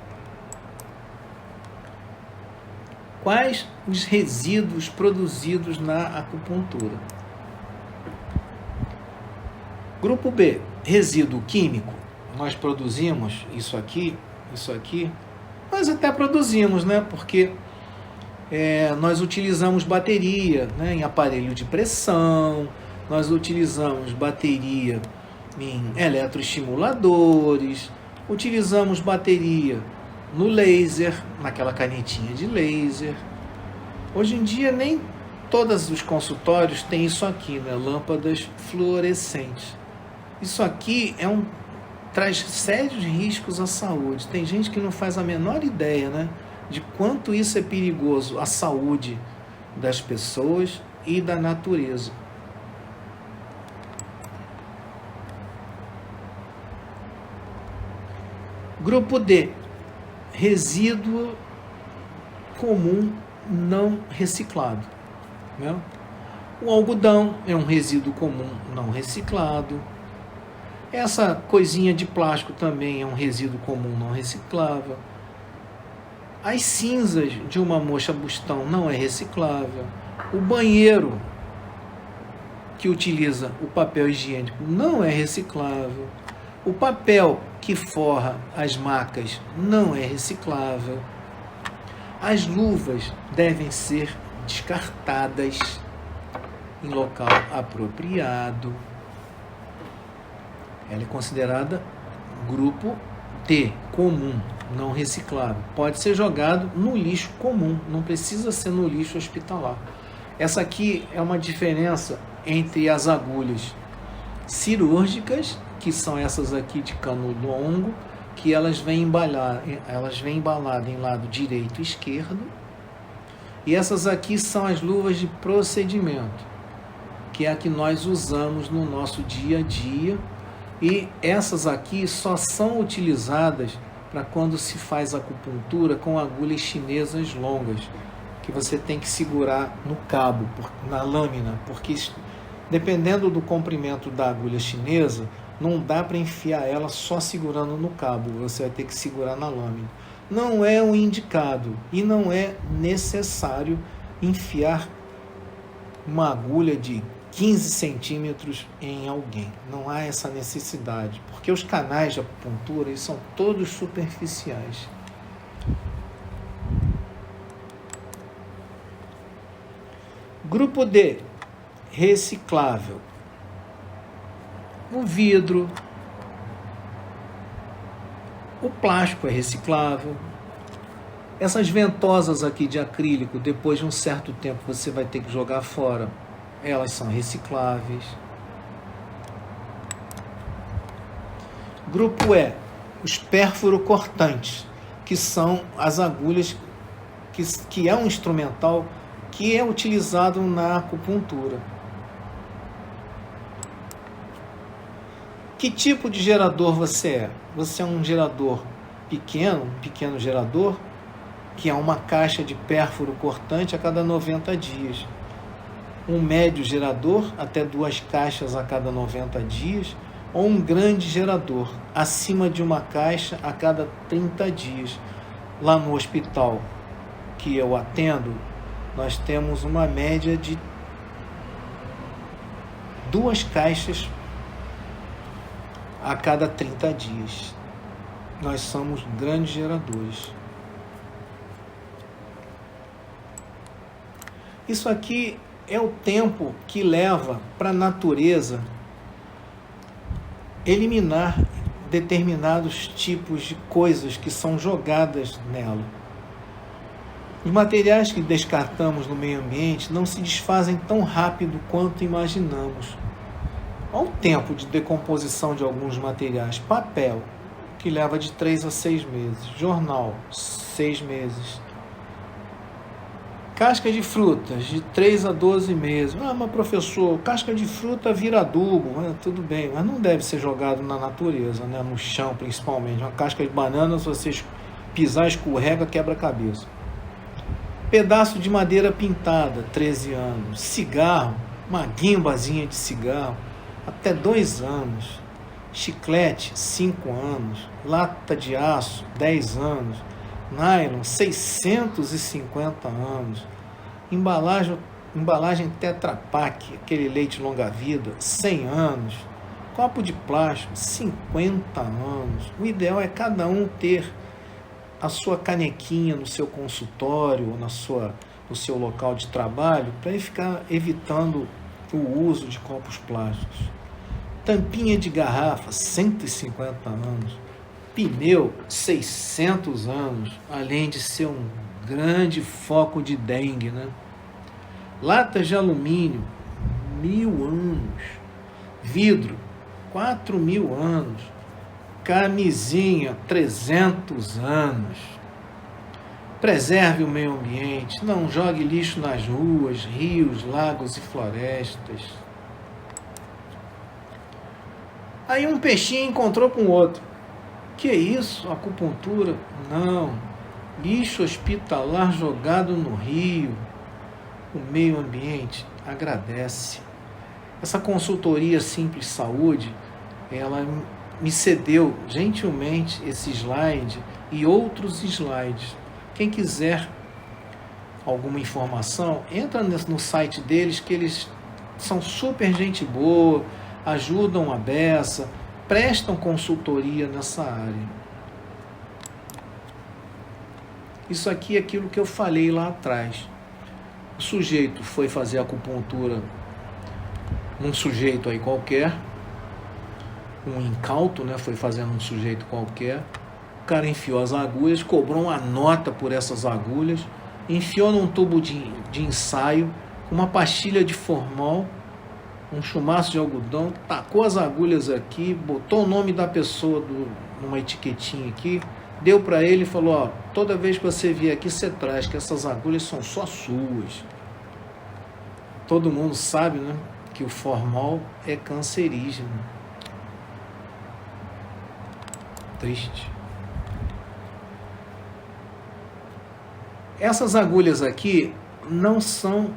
S1: Quais os resíduos produzidos na acupuntura? Grupo B, resíduo químico. Nós produzimos isso aqui. Nós até produzimos, né? Porque nós utilizamos bateria, né, em aparelho de pressão, nós utilizamos bateria em eletroestimuladores, utilizamos bateria no laser, naquela canetinha de laser. Hoje em dia nem todos os consultórios têm isso aqui, né, lâmpadas fluorescentes. Isso aqui traz sérios riscos à saúde. Tem gente que não faz a menor ideia, né, de quanto isso é perigoso à saúde das pessoas e da natureza. Grupo D, resíduo comum não reciclado, né? O algodão é um resíduo comum não reciclado. Essa coisinha de plástico também é um resíduo comum não reciclável. As cinzas de uma moxa-bustão não é reciclável. O banheiro que utiliza o papel higiênico não é reciclável. O papel que forra as macas não é reciclável. As luvas devem ser descartadas em local apropriado. Ela é considerada grupo D, comum, não reciclável. Pode ser jogado no lixo comum, não precisa ser no lixo hospitalar. Essa aqui é uma diferença entre as agulhas cirúrgicas, que são essas aqui de cano longo, que elas vêm embaladas em lado direito e esquerdo. E essas aqui são as luvas de procedimento, que é a que nós usamos no nosso dia a dia. E essas aqui só são utilizadas para quando se faz acupuntura com agulhas chinesas longas, que você tem que segurar no cabo, na lâmina, porque dependendo do comprimento da agulha chinesa, não dá para enfiar ela só segurando no cabo, você vai ter que segurar na lâmina. Não é o indicado e não é necessário enfiar uma agulha de 15 centímetros em alguém. Não há essa necessidade, porque os canais de acupuntura eles são todos superficiais. Grupo D, reciclável. O vidro, o plástico é reciclável. Essas ventosas aqui de acrílico, depois de um certo tempo você vai ter que jogar fora. Elas são recicláveis. Grupo E, os pérfuro-cortantes, que são as agulhas, que é um instrumental que é utilizado na acupuntura. Que tipo de gerador você é? Você é um gerador pequeno, um pequeno gerador, que é uma caixa de pérfuro cortante a cada 90 dias. Um médio gerador, até 2 caixas a cada 90 dias, ou um grande gerador, acima de uma caixa a cada 30 dias. Lá no hospital que eu atendo, nós temos uma média de 2 caixas a cada 30 dias. Nós somos grandes geradores. Isso aqui é o tempo que leva para a natureza eliminar determinados tipos de coisas que são jogadas nela. Os materiais que descartamos no meio ambiente não se desfazem tão rápido quanto imaginamos. Há um tempo de decomposição de alguns materiais. Papel, que leva de 3 a 6 meses. Jornal, 6 meses. Casca de frutas, de 3 a 12 meses. Mas professor, casca de fruta vira adubo. Tudo bem, mas não deve ser jogado na natureza, né? No chão principalmente. Uma casca de banana, se você pisar, escorrega, quebra a cabeça. Pedaço de madeira pintada, 13 anos. Cigarro, uma guimbazinha de cigarro, até 2 anos. Chiclete, 5 anos. Lata de aço, 10 anos. Nylon, 650 anos. Embalagem Tetra Pak, aquele leite longa-vida, 100 anos. Copo de plástico, 50 anos. O ideal é cada um ter a sua canequinha no seu consultório, ou no seu local de trabalho, para ele ficar evitando o uso de copos plásticos. Tampinha de garrafa, 150 anos. Pneu, 600 anos, além de ser um grande foco de dengue, né? Latas de alumínio, 1000 anos. Vidro, 4000 anos. Camisinha, 300 anos. Preserve o meio ambiente, não jogue lixo nas ruas, rios, lagos e florestas. Aí um peixinho encontrou com outro. Que isso? Acupuntura? Não. Lixo hospitalar jogado no rio. O meio ambiente agradece. Essa consultoria Simples Saúde, ela me cedeu gentilmente esse slide e outros slides. Quem quiser alguma informação, entra no site deles, que eles são super gente boa, ajudam a beça, prestam consultoria nessa área. Isso aqui é aquilo que eu falei lá atrás. O sujeito foi fazer acupuntura num sujeito aí qualquer, um incauto, né? Foi fazendo um sujeito qualquer. O cara enfiou as agulhas, cobrou uma nota por essas agulhas, enfiou num tubo de ensaio, uma pastilha de formol, um chumaço de algodão, tacou as agulhas aqui, botou o nome da pessoa numa etiquetinha aqui, deu para ele e falou: ó, toda vez que você vier aqui, você traz, que essas agulhas são só suas. Todo mundo sabe, né, que o formol é cancerígeno. Triste. Essas agulhas aqui não são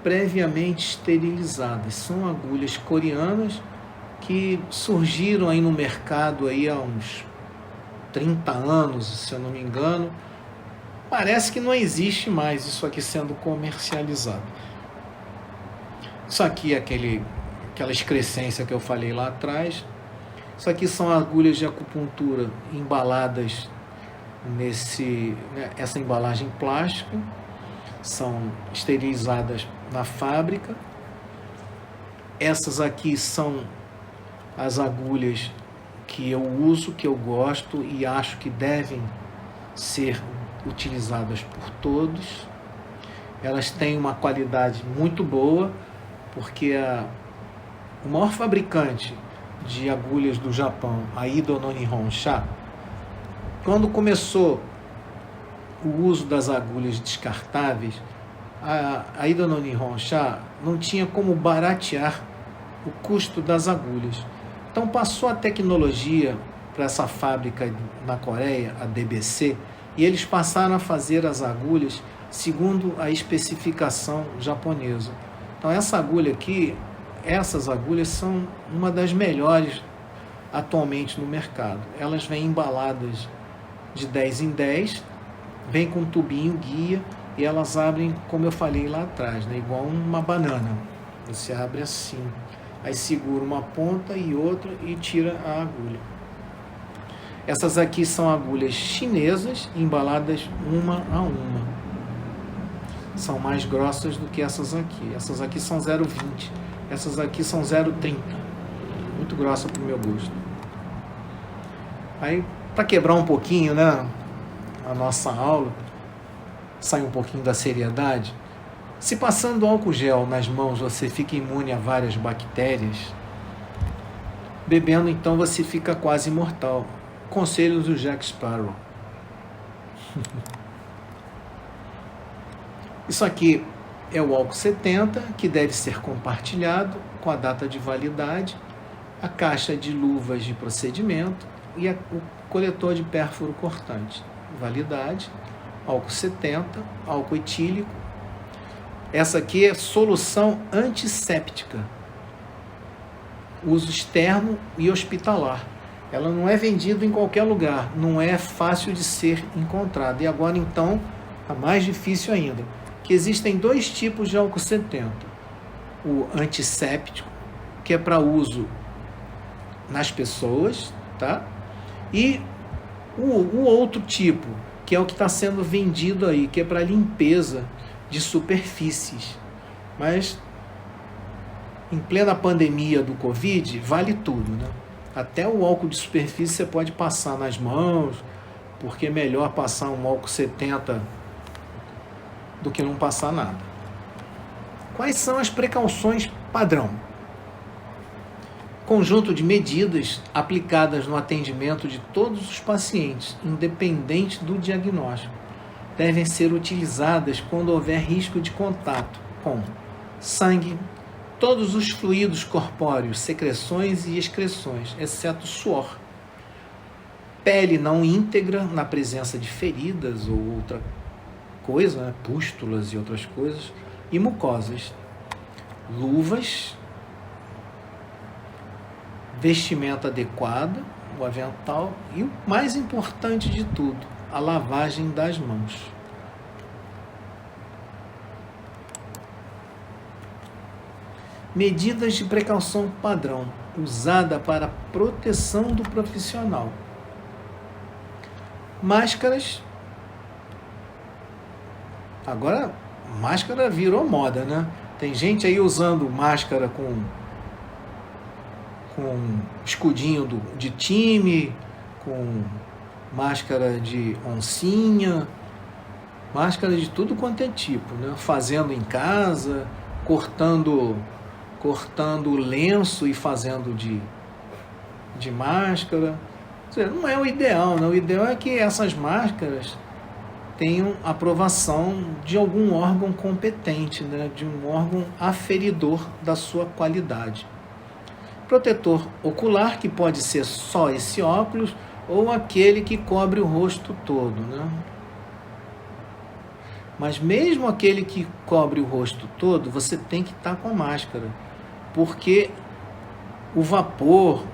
S1: previamente esterilizadas, são agulhas coreanas que surgiram aí no mercado aí há uns 30 anos, se eu não me engano. Parece que não existe mais isso aqui sendo comercializado. Isso aqui é aquela excrescência que eu falei lá atrás. Isso aqui são agulhas de acupuntura embaladas essa embalagem plástica, são esterilizadas na fábrica. Essas aqui são as agulhas que eu uso, que eu gosto e acho que devem ser utilizadas por todos. Elas têm uma qualidade muito boa, porque o maior fabricante de agulhas do Japão, a Ido no Nihon Sha, quando começou o uso das agulhas descartáveis, a Ido no Nihon Sha não tinha como baratear o custo das agulhas. Então passou a tecnologia para essa fábrica na Coreia, a DBC, e eles passaram a fazer as agulhas segundo a especificação japonesa. Então essa agulha aqui, essas agulhas são uma das melhores atualmente no mercado. Elas vêm embaladas de 10 em 10, vem com um tubinho guia e elas abrem, como eu falei lá atrás, né, igual uma banana. Você abre assim, aí segura uma ponta e outra e tira a agulha. Essas aqui são agulhas chinesas, embaladas uma a uma. são mais grossas do que essas aqui. Essas aqui são 0,20. Essas aqui são 0,30. Muito grossa para o meu gosto. Aí, para quebrar um pouquinho, né, a nossa aula, sair um pouquinho da seriedade, se passando álcool gel nas mãos você fica imune a várias bactérias, bebendo então você fica quase imortal. Conselhos do Jack Sparrow. Isso aqui é o álcool 70, que deve ser compartilhado com a data de validade, a caixa de luvas de procedimento e o coletor de pérfuro cortante. Validade, álcool 70, álcool etílico. Essa aqui é solução antisséptica, uso externo e hospitalar. Ela não é vendida em qualquer lugar, não é fácil de ser encontrada. E agora então, a mais difícil ainda, que existem dois tipos de álcool 70. O antisséptico, que é para uso nas pessoas, tá? E o outro tipo, que é o que está sendo vendido aí, que é para limpeza de superfícies. Mas, em plena pandemia do Covid, vale tudo, né? Até o álcool de superfície você pode passar nas mãos, porque é melhor passar um álcool 70 do que não passar nada. Quais são as precauções padrão? Conjunto de medidas aplicadas no atendimento de todos os pacientes, independente do diagnóstico, devem ser utilizadas quando houver risco de contato com sangue, todos os fluidos corpóreos, secreções e excreções, exceto suor, pele não íntegra na presença de feridas ou outra coisa, né? Pústulas e outras coisas, e mucosas, luvas, vestimenta adequada, o avental e o mais importante de tudo, a lavagem das mãos. Medidas de precaução padrão, usada para proteção do profissional. Máscaras. Agora, máscara virou moda, né? Tem gente aí usando máscara com escudinho de time, com máscara de oncinha, máscara de tudo quanto é tipo, né? Fazendo em casa, cortando lenço e fazendo de máscara. Ou seja, não é o ideal, né? O ideal é que essas máscaras tenham aprovação de algum órgão competente, né? De um órgão aferidor da sua qualidade. Protetor ocular, que pode ser só esse óculos ou aquele que cobre o rosto todo, né? Mas mesmo aquele que cobre o rosto todo, você tem que estar com a máscara, porque o vapor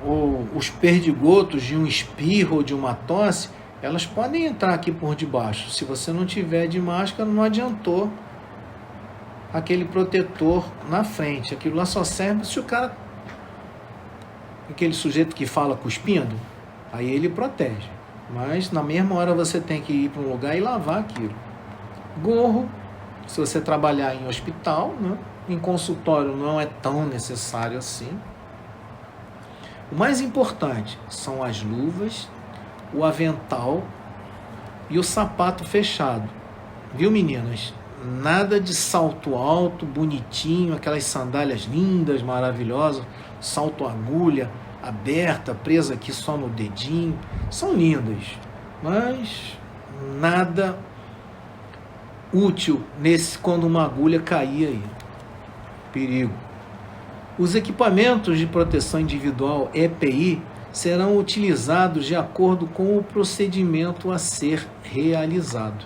S1: ou os perdigotos de um espirro ou de uma tosse, elas podem entrar aqui por debaixo. Se você não tiver de máscara, não adiantou aquele protetor na frente. Aquilo lá só serve se o cara, aquele sujeito que fala cuspindo, aí ele protege. Mas na mesma hora você tem que ir para um lugar e lavar aquilo. Gorro, se você trabalhar em hospital, né? Em consultório não é tão necessário assim. O mais importante são as luvas, o avental e o sapato fechado. Viu, meninas? Nada de salto alto, bonitinho, aquelas sandálias lindas, maravilhosas, salto agulha, aberta, presa aqui só no dedinho. São lindas, mas nada útil quando uma agulha cair aí. Perigo. Os equipamentos de proteção individual EPI serão utilizados de acordo com o procedimento a ser realizado.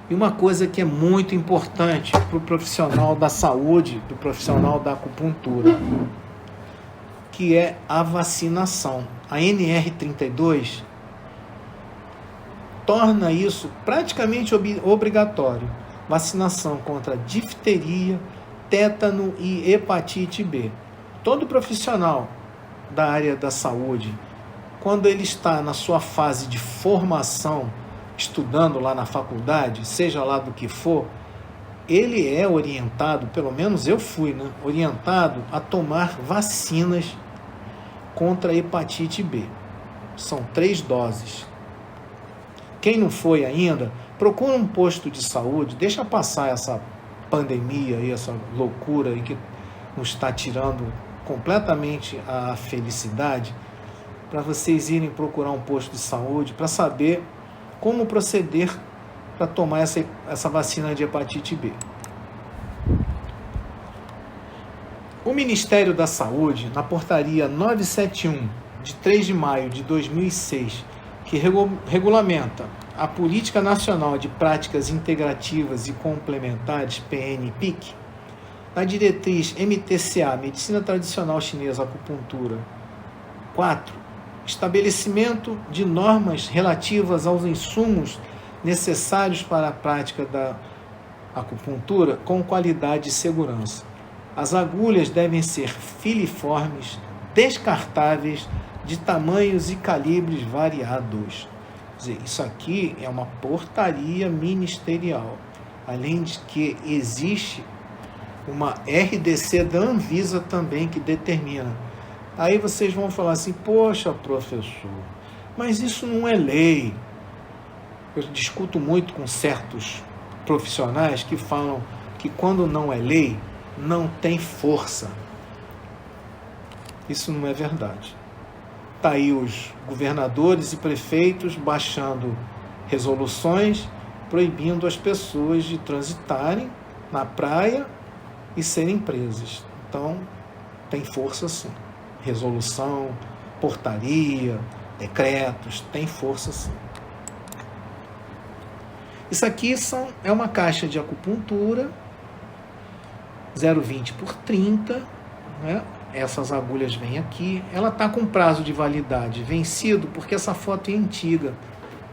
S1: E uma coisa que é muito importante para o profissional da saúde, para o profissional da acupuntura, que é a vacinação. A NR32 torna isso praticamente obrigatório. Vacinação contra difteria, tétano e hepatite B. Todo profissional da área da saúde, quando ele está na sua fase de formação, estudando lá na faculdade, seja lá do que for, ele é orientado, pelo menos eu fui, né, orientado a tomar vacinas contra a hepatite B. São 3 doses. Quem não foi ainda, procura um posto de saúde, deixa passar essa pandemia e essa loucura aí que nos está tirando completamente a felicidade, para vocês irem procurar um posto de saúde para saber como proceder para tomar essa vacina de hepatite B. O Ministério da Saúde, na portaria 971, de 3 de maio de 2006, que regulamenta a Política Nacional de Práticas Integrativas e Complementares, PNPIC, na diretriz MTCA, Medicina Tradicional Chinesa, Acupuntura 4, estabelecimento de normas relativas aos insumos necessários para a prática da acupuntura com qualidade e segurança. As agulhas devem ser filiformes, descartáveis, de tamanhos e calibres variados. Quer dizer, isso aqui é uma portaria ministerial, além de que existe uma RDC da Anvisa também que determina. Aí vocês vão falar assim, poxa, professor, mas isso não é lei. Eu discuto muito com certos profissionais que falam que quando não é lei, não tem força. Isso não é verdade. Está aí os governadores e prefeitos baixando resoluções proibindo as pessoas de transitarem na praia e serem presas. Então, tem força sim. Resolução, portaria, decretos, tem força sim. Isso aqui é uma caixa de acupuntura 0,20 por 30, né? Essas agulhas vêm aqui. Ela está com prazo de validade vencido porque essa foto é antiga.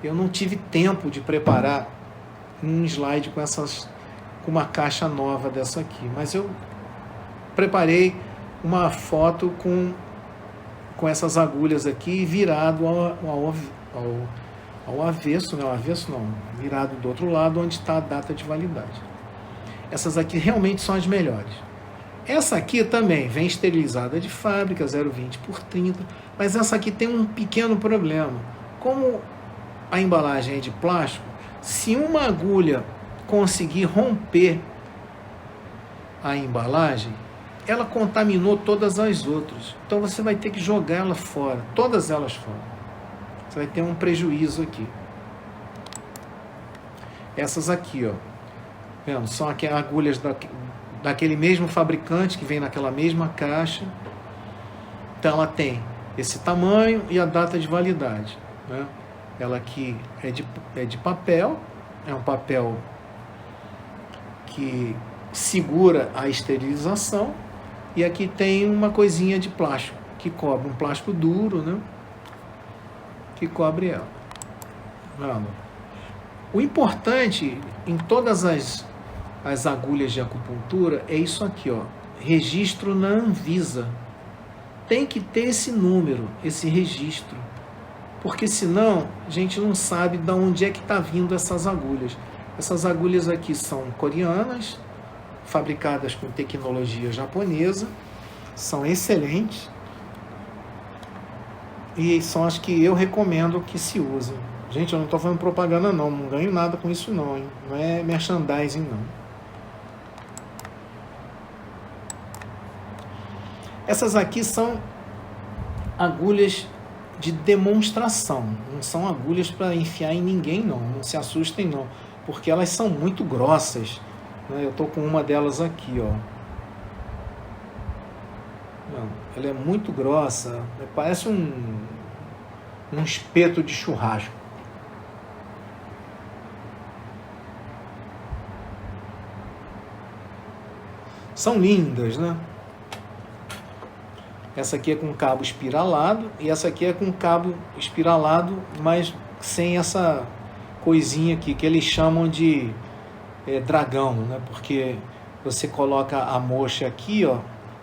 S1: Eu não tive tempo de preparar um slide com uma caixa nova dessa aqui. Mas eu preparei uma foto com essas agulhas aqui virado ao avesso, né? Ao avesso não, virado do outro lado onde está a data de validade. Essas aqui realmente são as melhores. Essa aqui também vem esterilizada de fábrica, 0,20 por 30, mas essa aqui tem um pequeno problema. Como a embalagem é de plástico, se uma agulha conseguir romper a embalagem, ela contaminou todas as outras. Então você vai ter que jogar ela fora, todas elas fora. Você vai ter um prejuízo aqui. Essas aqui, ó, vendo? São aqui agulhas daquele mesmo fabricante que vem naquela mesma caixa. Então ela tem esse tamanho e a data de validade, né? Ela aqui é de papel, é um papel que segura a esterilização, e aqui tem uma coisinha de plástico que cobre, um plástico duro, né? Que cobre ela. Vamos. O importante em todas as agulhas de acupuntura é isso aqui, ó, registro na Anvisa. Tem que ter esse número, esse registro, porque senão a gente não sabe de onde é que está vindo essas agulhas. Essas agulhas aqui são coreanas, fabricadas com tecnologia japonesa, são excelentes e são as que eu recomendo que se usem. Gente, eu não estou fazendo propaganda não ganho nada com isso não, hein? Não é merchandising não. Essas aqui são agulhas de demonstração, não são agulhas para enfiar em ninguém não se assustem não, porque elas são muito grossas, né? Eu estou com uma delas aqui, ó. Ela é muito grossa, parece um espeto de churrasco. São lindas, né? Essa aqui é com cabo espiralado e essa aqui é com cabo espiralado, mas sem essa coisinha aqui, que eles chamam de dragão, né? Porque você coloca a mocha aqui, ó,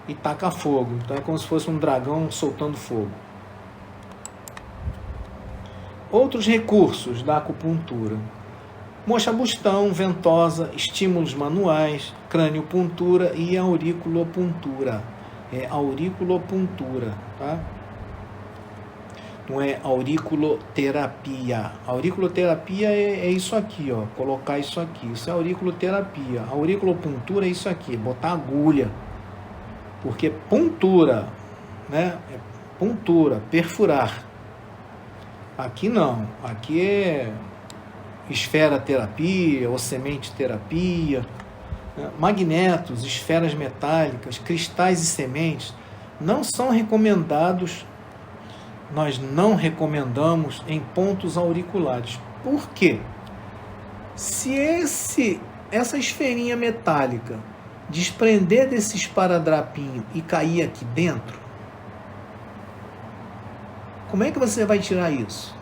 S1: e taca fogo. Então é como se fosse um dragão soltando fogo. Outros recursos da acupuntura: moxa-bustão, ventosa, estímulos manuais, crânio-puntura e auriculopuntura. É auriculopuntura, tá? Não é auriculoterapia. Auriculoterapia é isso aqui, ó, colocar isso aqui. Isso é auriculoterapia. Auriculopuntura é isso aqui, botar agulha. Porque puntura, né? É puntura, perfurar. Aqui não. Aqui é esfera terapia ou semente terapia. Magnetos, esferas metálicas, cristais e sementes não são recomendados. Nós não recomendamos em pontos auriculares. Por quê? Se essa esferinha metálica desprender desse esparadrapinho e cair aqui dentro, como é que você vai tirar isso?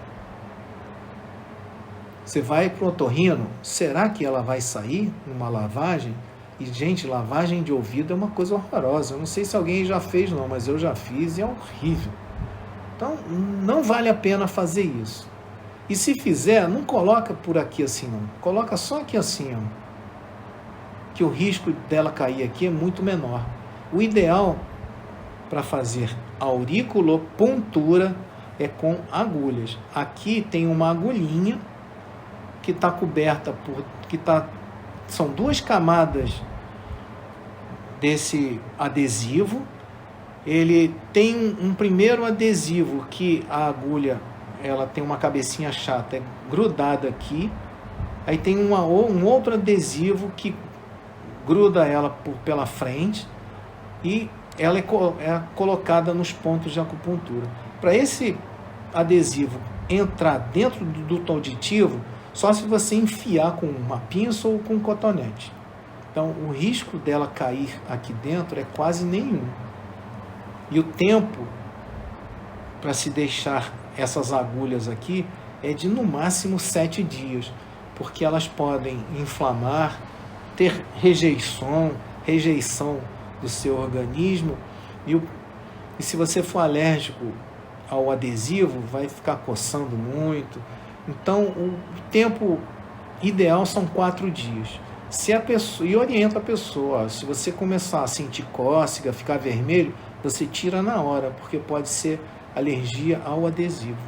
S1: Você vai para o otorrino, será que ela vai sair numa lavagem? E, gente, lavagem de ouvido é uma coisa horrorosa. Eu não sei se alguém já fez, não, mas eu já fiz e é horrível. Então, não vale a pena fazer isso. E se fizer, não coloca por aqui assim, não. Coloca só aqui assim, ó. Que o risco dela cair aqui é muito menor. O ideal para fazer auriculopuntura é com agulhas. Aqui tem uma agulhinha que está coberta por... são 2 camadas desse adesivo. Ele tem um primeiro adesivo que a agulha, ela tem uma cabecinha chata, é grudada aqui. Aí tem um outro adesivo que gruda ela pela frente e ela é colocada nos pontos de acupuntura. Para esse adesivo entrar dentro do duto auditivo, só se você enfiar com uma pinça ou com um cotonete. Então, o risco dela cair aqui dentro é quase nenhum. E o tempo para se deixar essas agulhas aqui é de no máximo 7 dias, porque elas podem inflamar, ter rejeição do seu organismo, e se você for alérgico ao adesivo, vai ficar coçando muito. Então, o tempo ideal são 4 dias. E orienta a pessoa, ó, se você começar a sentir cócega, ficar vermelho, você tira na hora, porque pode ser alergia ao adesivo.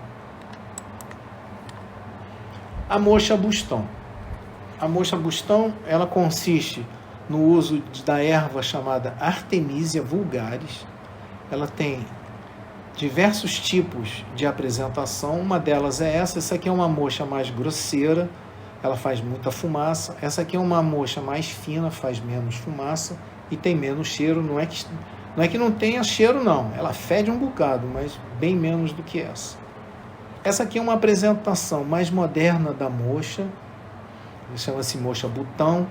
S1: A moxa-bustão. A moxa-bustão, ela consiste no uso da erva chamada Artemisia vulgaris. Ela tem diversos tipos de apresentação. Uma delas é essa aqui é uma moxa mais grosseira, ela faz muita fumaça. Essa aqui é uma moxa mais fina, faz menos fumaça e tem menos cheiro. Não é que não tenha cheiro, não. Ela fede um bocado, mas bem menos do que essa. Essa aqui é uma apresentação mais moderna da moxa. Chama-se moxa-butão.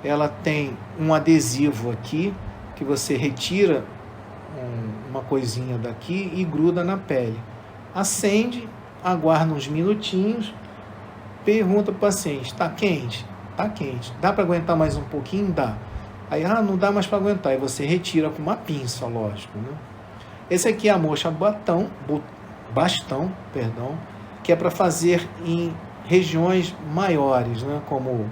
S1: Ela tem um adesivo aqui, que você retira uma coisinha daqui e gruda na pele. Acende, aguarda uns minutinhos, pergunta para o paciente, está quente? Está quente. Dá para aguentar mais um pouquinho? Dá. Aí, não dá mais para aguentar. Aí você retira com uma pinça, lógico, né? Esse aqui é a moxa bastão, que é para fazer em regiões maiores, né? Como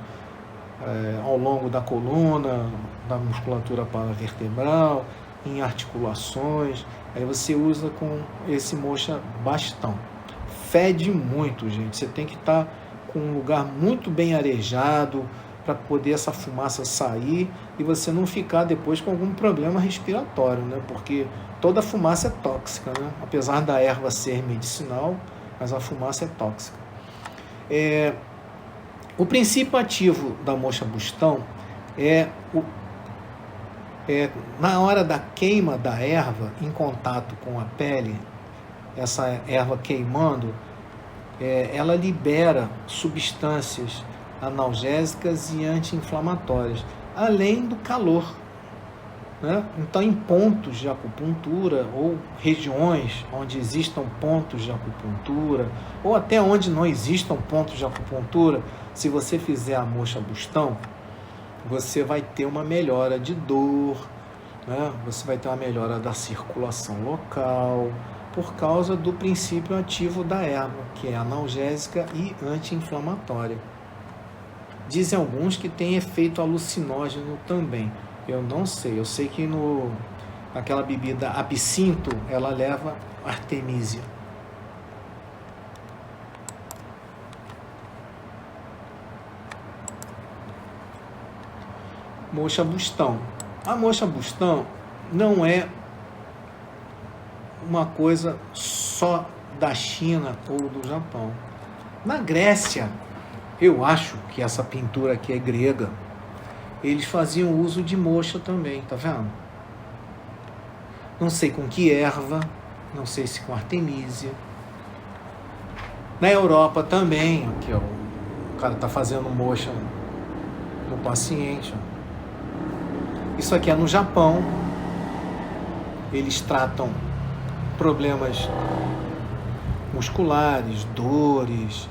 S1: ao longo da coluna, da musculatura paravertebral, em articulações. Aí você usa com esse moxa bastão. Fede muito, gente. Você tem que estar com um lugar muito bem arejado para poder essa fumaça sair e você não ficar depois com algum problema respiratório, né? Porque toda fumaça é tóxica, né? Apesar da erva ser medicinal, mas a fumaça é tóxica. O princípio ativo da moxa-bustão na hora da queima da erva, em contato com a pele, essa erva queimando, ela libera substâncias analgésicas e anti-inflamatórias, além do calor, né? Então, em pontos de acupuntura ou regiões onde existam pontos de acupuntura, ou até onde não existam pontos de acupuntura, se você fizer a moxa-bustão, você vai ter uma melhora de dor, né? Você vai ter uma melhora da circulação local, por causa do princípio ativo da erva, que é analgésica e anti-inflamatória. Dizem alguns que tem efeito alucinógeno também. Eu não sei. Eu sei que aquela bebida absinto, ela leva artemisia. Moxa bustão. A moxa bustão não é uma coisa só da China ou do Japão. Na Grécia, eu acho que essa pintura aqui é grega, eles faziam uso de moxa também, tá vendo? Não sei com que erva, não sei se com artemisia. Na Europa também, aqui ó, o cara tá fazendo moxa no paciente. Ó. Isso aqui é no Japão, eles tratam problemas musculares, dores,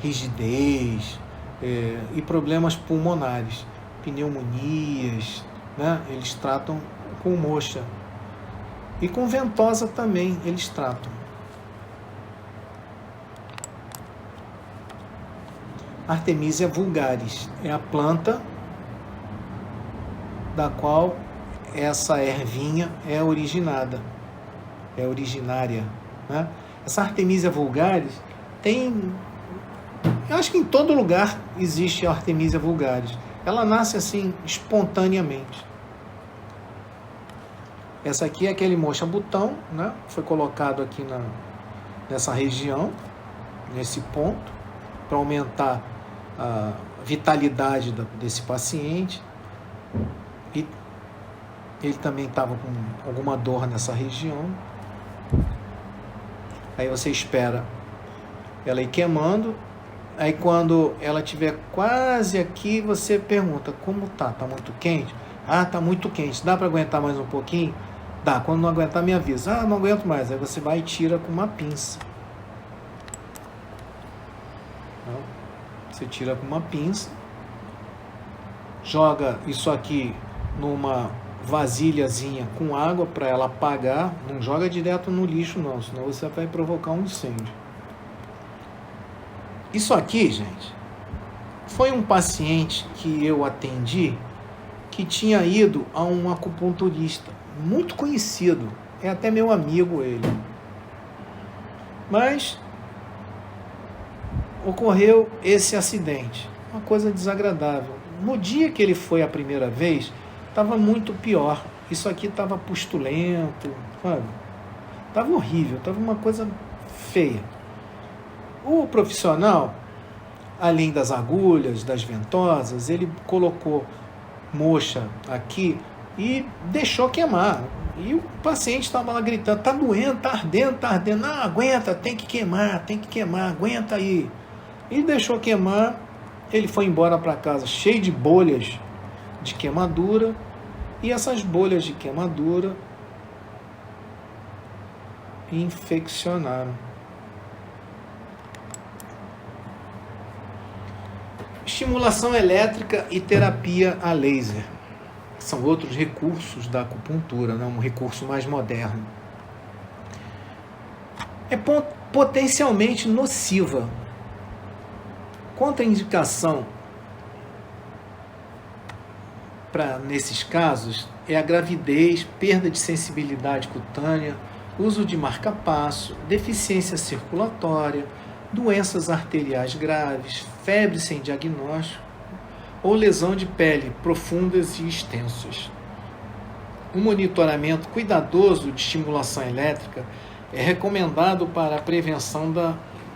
S1: rigidez e problemas pulmonares, pneumonias, né? Eles tratam com moxa. E com ventosa também eles tratam. Artemisia vulgaris é a planta da qual essa ervinha é originária, né? Essa Artemisia vulgaris tem, eu acho que em todo lugar existe a Artemisia vulgaris. Ela nasce assim espontaneamente. Essa aqui é aquele moxa butão, né? Foi colocado aqui nessa região, nesse ponto, para aumentar a vitalidade desse paciente. E ele também estava com alguma dor nessa região. Aí você espera ela ir queimando. Aí quando ela estiver quase aqui, você pergunta, como tá? Tá muito quente? Ah, tá muito quente. Dá para aguentar mais um pouquinho? Dá. Quando não aguentar, me avisa. Ah, não aguento mais. Aí você vai e tira com uma pinça. Você tira com uma pinça. Joga isso aqui numa vasilhazinha com água para ela apagar. Não joga direto no lixo não, senão você vai provocar um incêndio. Isso aqui, gente, foi um paciente que eu atendi que tinha ido a um acupunturista muito conhecido, é até meu amigo ele. Mas ocorreu esse acidente, uma coisa desagradável. No dia que ele foi a primeira vez, estava muito pior. Isso aqui estava pustulento, sabe? Estava horrível, estava uma coisa feia. O profissional, além das agulhas, das ventosas, ele colocou moxa aqui e deixou queimar. E o paciente estava lá gritando, tá doendo, tá ardendo, tá ardendo. Não, aguenta, tem que queimar, aguenta aí. E deixou queimar, ele foi embora para casa cheio de bolhas de queimadura, e essas bolhas de queimadura infeccionaram. Estimulação elétrica e terapia a laser são outros recursos da acupuntura, né? Um recurso mais moderno. É potencialmente nociva. Contraindicação nesses casos é a gravidez, perda de sensibilidade cutânea, uso de marca-passo, deficiência circulatória, doenças arteriais graves, febre sem diagnóstico ou lesão de pele profundas e extensas. Um monitoramento cuidadoso de estimulação elétrica é recomendado para a prevenção da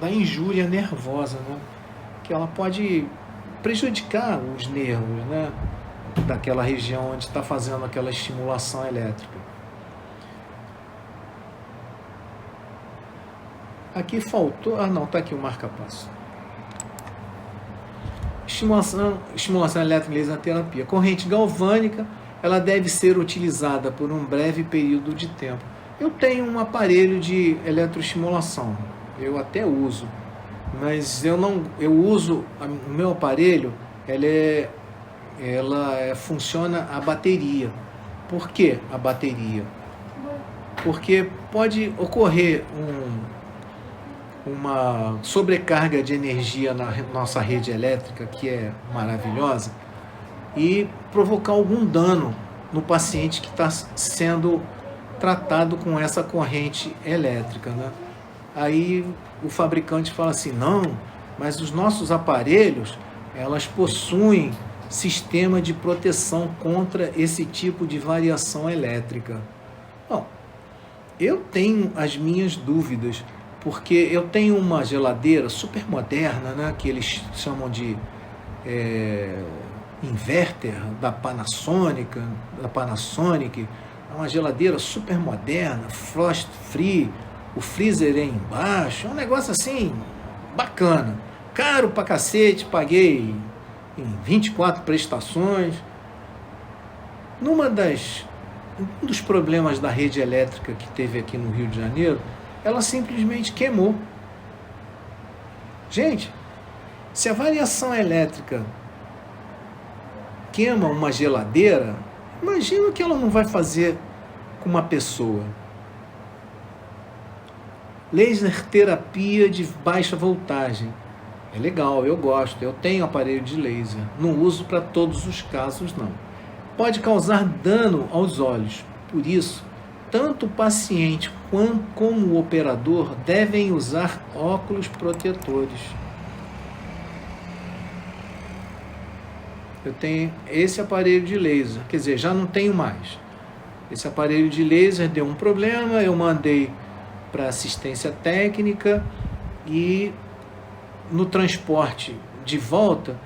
S1: injúria nervosa, né? Que ela pode prejudicar os nervos, né? Daquela região onde está fazendo aquela estimulação elétrica. Aqui faltou... Ah, não, está aqui o marca-passo. Estimulação elétrica e laser terapia. Corrente galvânica, ela deve ser utilizada por um breve período de tempo. Eu tenho um aparelho de eletroestimulação, eu até uso, mas eu uso o meu aparelho, ela funciona a bateria. Por que a bateria? porque pode ocorrer uma sobrecarga de energia na nossa rede elétrica, que é maravilhosa, e provocar algum dano no paciente que está sendo tratado com essa corrente elétrica, né? Aí o fabricante fala assim, não, mas os nossos aparelhos, elas possuem sistema de proteção contra esse tipo de variação elétrica. Bom, eu tenho as minhas dúvidas, porque eu tenho uma geladeira super moderna, né, que eles chamam de inverter da Panasonic, é uma geladeira super moderna, frost free, o freezer é embaixo, é um negócio assim, bacana, caro pra cacete, paguei em 24 prestações. Um dos problemas da rede elétrica que teve aqui no Rio de Janeiro, ela simplesmente queimou. Gente, se a variação elétrica queima uma geladeira, imagina o que ela não vai fazer com uma pessoa. Laser terapia de baixa voltagem. É legal, eu gosto, eu tenho aparelho de laser. Não uso para todos os casos, não. Pode causar dano aos olhos. Por isso, tanto o paciente como o operador devem usar óculos protetores. Eu tenho esse aparelho de laser, quer dizer, já não tenho mais. Esse aparelho de laser deu um problema, eu mandei para assistência técnica e no transporte de volta,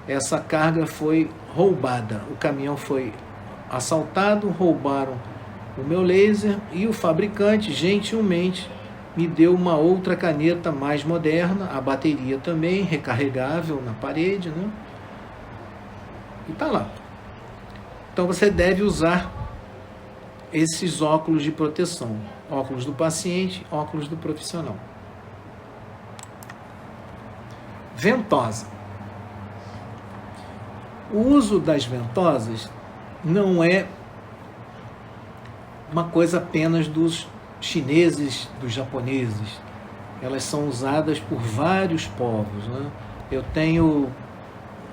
S1: essa carga foi roubada. O caminhão foi assaltado, roubaram o meu laser e o fabricante gentilmente me deu uma outra caneta mais moderna, a bateria também recarregável na parede, né? E tá lá. Então você deve usar esses óculos de proteção, óculos do paciente, óculos do profissional. Ventosa. O uso das ventosas não é uma coisa apenas dos chineses, dos japoneses. Elas são usadas por vários povos, né? Eu tenho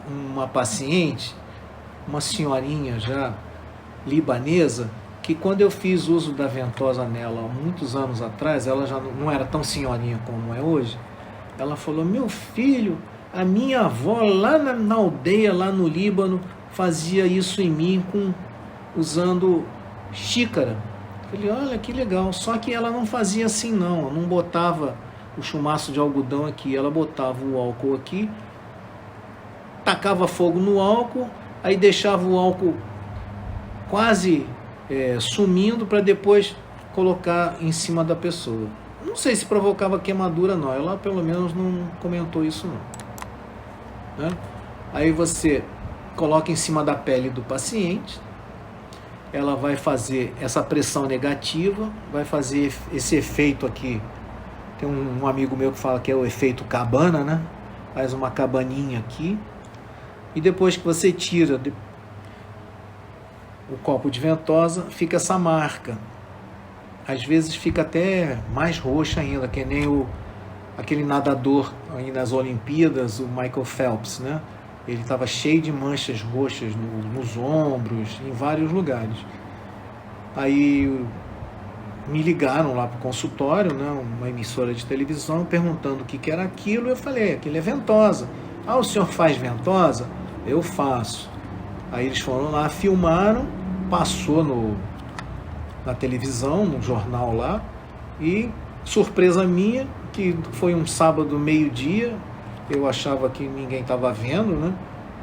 S1: uma paciente, uma senhorinha já libanesa, que quando eu fiz uso da ventosa nela há muitos anos atrás, ela já não era tão senhorinha como é hoje, ela falou, meu filho, a minha avó lá na aldeia, lá no Líbano, fazia isso em mim usando xícara. Eu falei, olha que legal, só que ela não fazia assim não botava o chumaço de algodão aqui, ela botava o álcool aqui, tacava fogo no álcool, aí deixava o álcool quase sumindo para depois colocar em cima da pessoa. Não sei se provocava queimadura não, ela pelo menos não comentou isso não. Né? Aí você coloca em cima da pele do paciente, ela vai fazer essa pressão negativa, vai fazer esse efeito aqui, tem um amigo meu que fala que é o efeito cabana, né? Faz uma cabaninha aqui, e depois que você tira o copo de ventosa, fica essa marca. Às vezes fica até mais roxa ainda, que nem aquele nadador aí nas Olimpíadas, o Michael Phelps, né? Ele estava cheio de manchas roxas nos ombros, em vários lugares. Aí me ligaram lá para o consultório, né? Uma emissora de televisão, perguntando o que era aquilo. Eu falei, aquilo é ventosa. Ah, o senhor faz ventosa? Eu faço. Aí eles foram lá, filmaram, passou na televisão, no jornal lá, e surpresa minha, que foi um sábado meio-dia, eu achava que ninguém estava vendo, né?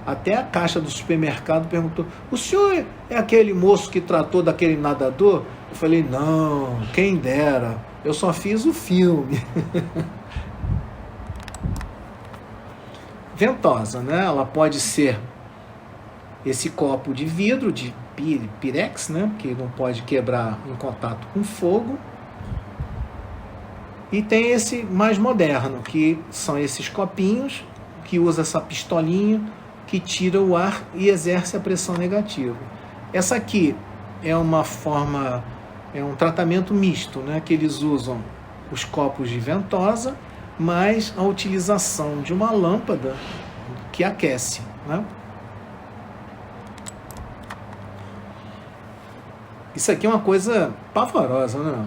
S1: Até a caixa do supermercado perguntou, o senhor é aquele moço que tratou daquele nadador? Eu falei, não, quem dera, eu só fiz o filme. Ventosa, né? Ela pode ser esse copo de vidro, de pirex, né? Que não pode quebrar em contato com fogo. E tem esse mais moderno, que são esses copinhos, que usa essa pistolinha, que tira o ar e exerce a pressão negativa. Essa aqui é uma forma É um tratamento misto, né, que eles usam os copos de ventosa, mais a utilização de uma lâmpada que aquece, né? Isso aqui é uma coisa pavorosa, né?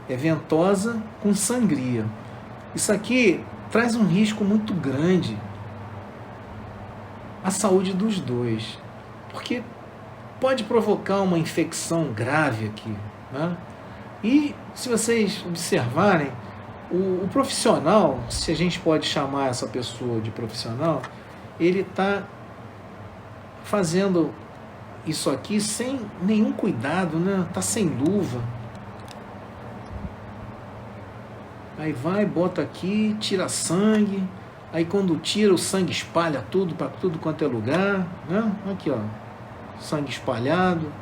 S1: É ventosa com sangria. Isso aqui traz um risco muito grande à saúde dos dois, porque pode provocar uma infecção grave aqui, né? E se vocês observarem, o profissional, se a gente pode chamar essa pessoa de profissional, ele está fazendo isso aqui sem nenhum cuidado, né? Tá sem luva. Aí vai, bota aqui, tira sangue. Aí quando tira, o sangue espalha tudo para tudo quanto é lugar, né? Aqui, ó, sangue espalhado.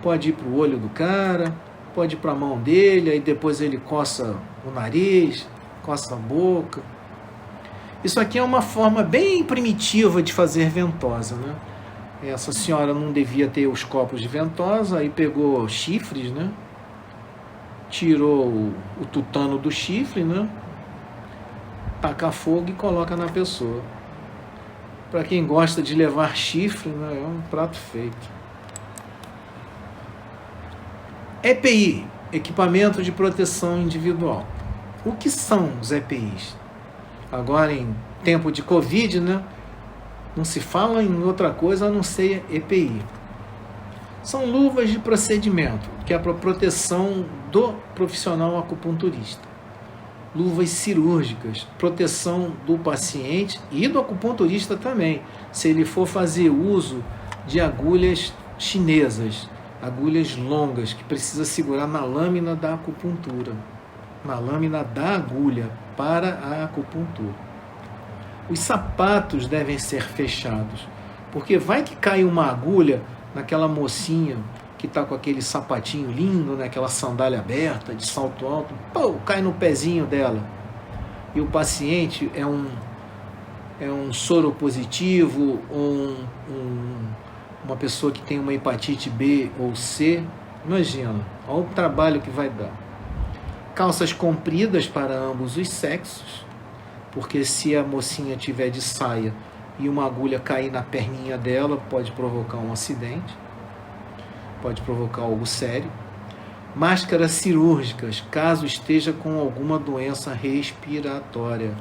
S1: Pode ir para o olho do cara, pode ir para a mão dele, aí depois ele coça o nariz, coça a boca. Isso aqui é uma forma bem primitiva de fazer ventosa, né? Essa senhora não devia ter os copos de ventosa, aí pegou chifres, né? Tirou o tutano do chifre, né? Taca fogo e coloca na pessoa. Para quem gosta de levar chifre, né? É um prato feito. EPI, Equipamento de Proteção Individual. O que são os EPIs? Agora, em tempo de Covid, né? Não se fala em outra coisa a não ser EPI. São luvas de procedimento, que é para proteção do profissional acupunturista. Luvas cirúrgicas, proteção do paciente e do acupunturista também, se ele for fazer uso de agulhas chinesas, agulhas longas, que precisa segurar na lâmina da acupuntura, na lâmina da agulha para a acupuntura. Os sapatos devem ser fechados, porque vai que cai uma agulha naquela mocinha que está com aquele sapatinho lindo, né, aquela sandália aberta, de salto alto, pô, cai no pezinho dela. E o paciente é um soro positivo, ou uma pessoa que tem uma hepatite B ou C. Imagina, olha o trabalho que vai dar. Calças compridas para ambos os sexos, porque se a mocinha tiver de saia e uma agulha cair na perninha dela, pode provocar um acidente, pode provocar algo sério. Máscaras cirúrgicas, caso esteja com alguma doença respiratória.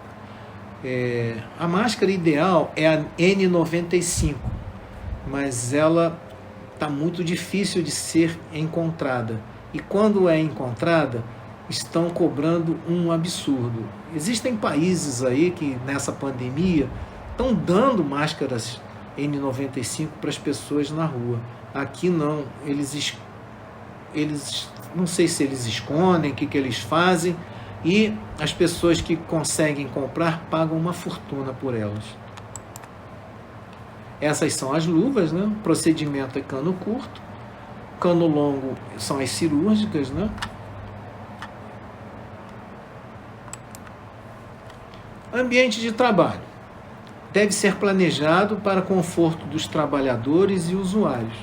S1: A máscara ideal é a N95, mas ela está muito difícil de ser encontrada. E quando é encontrada, estão cobrando um absurdo. Existem países aí que nessa pandemia estão dando máscaras N95 para as pessoas na rua. Aqui não, eles não sei se eles escondem, o que eles fazem, e as pessoas que conseguem comprar pagam uma fortuna por elas. Essas são as luvas, né? O procedimento é cano curto, cano longo são as cirúrgicas, né? Ambiente de trabalho deve ser planejado para conforto dos trabalhadores e usuários.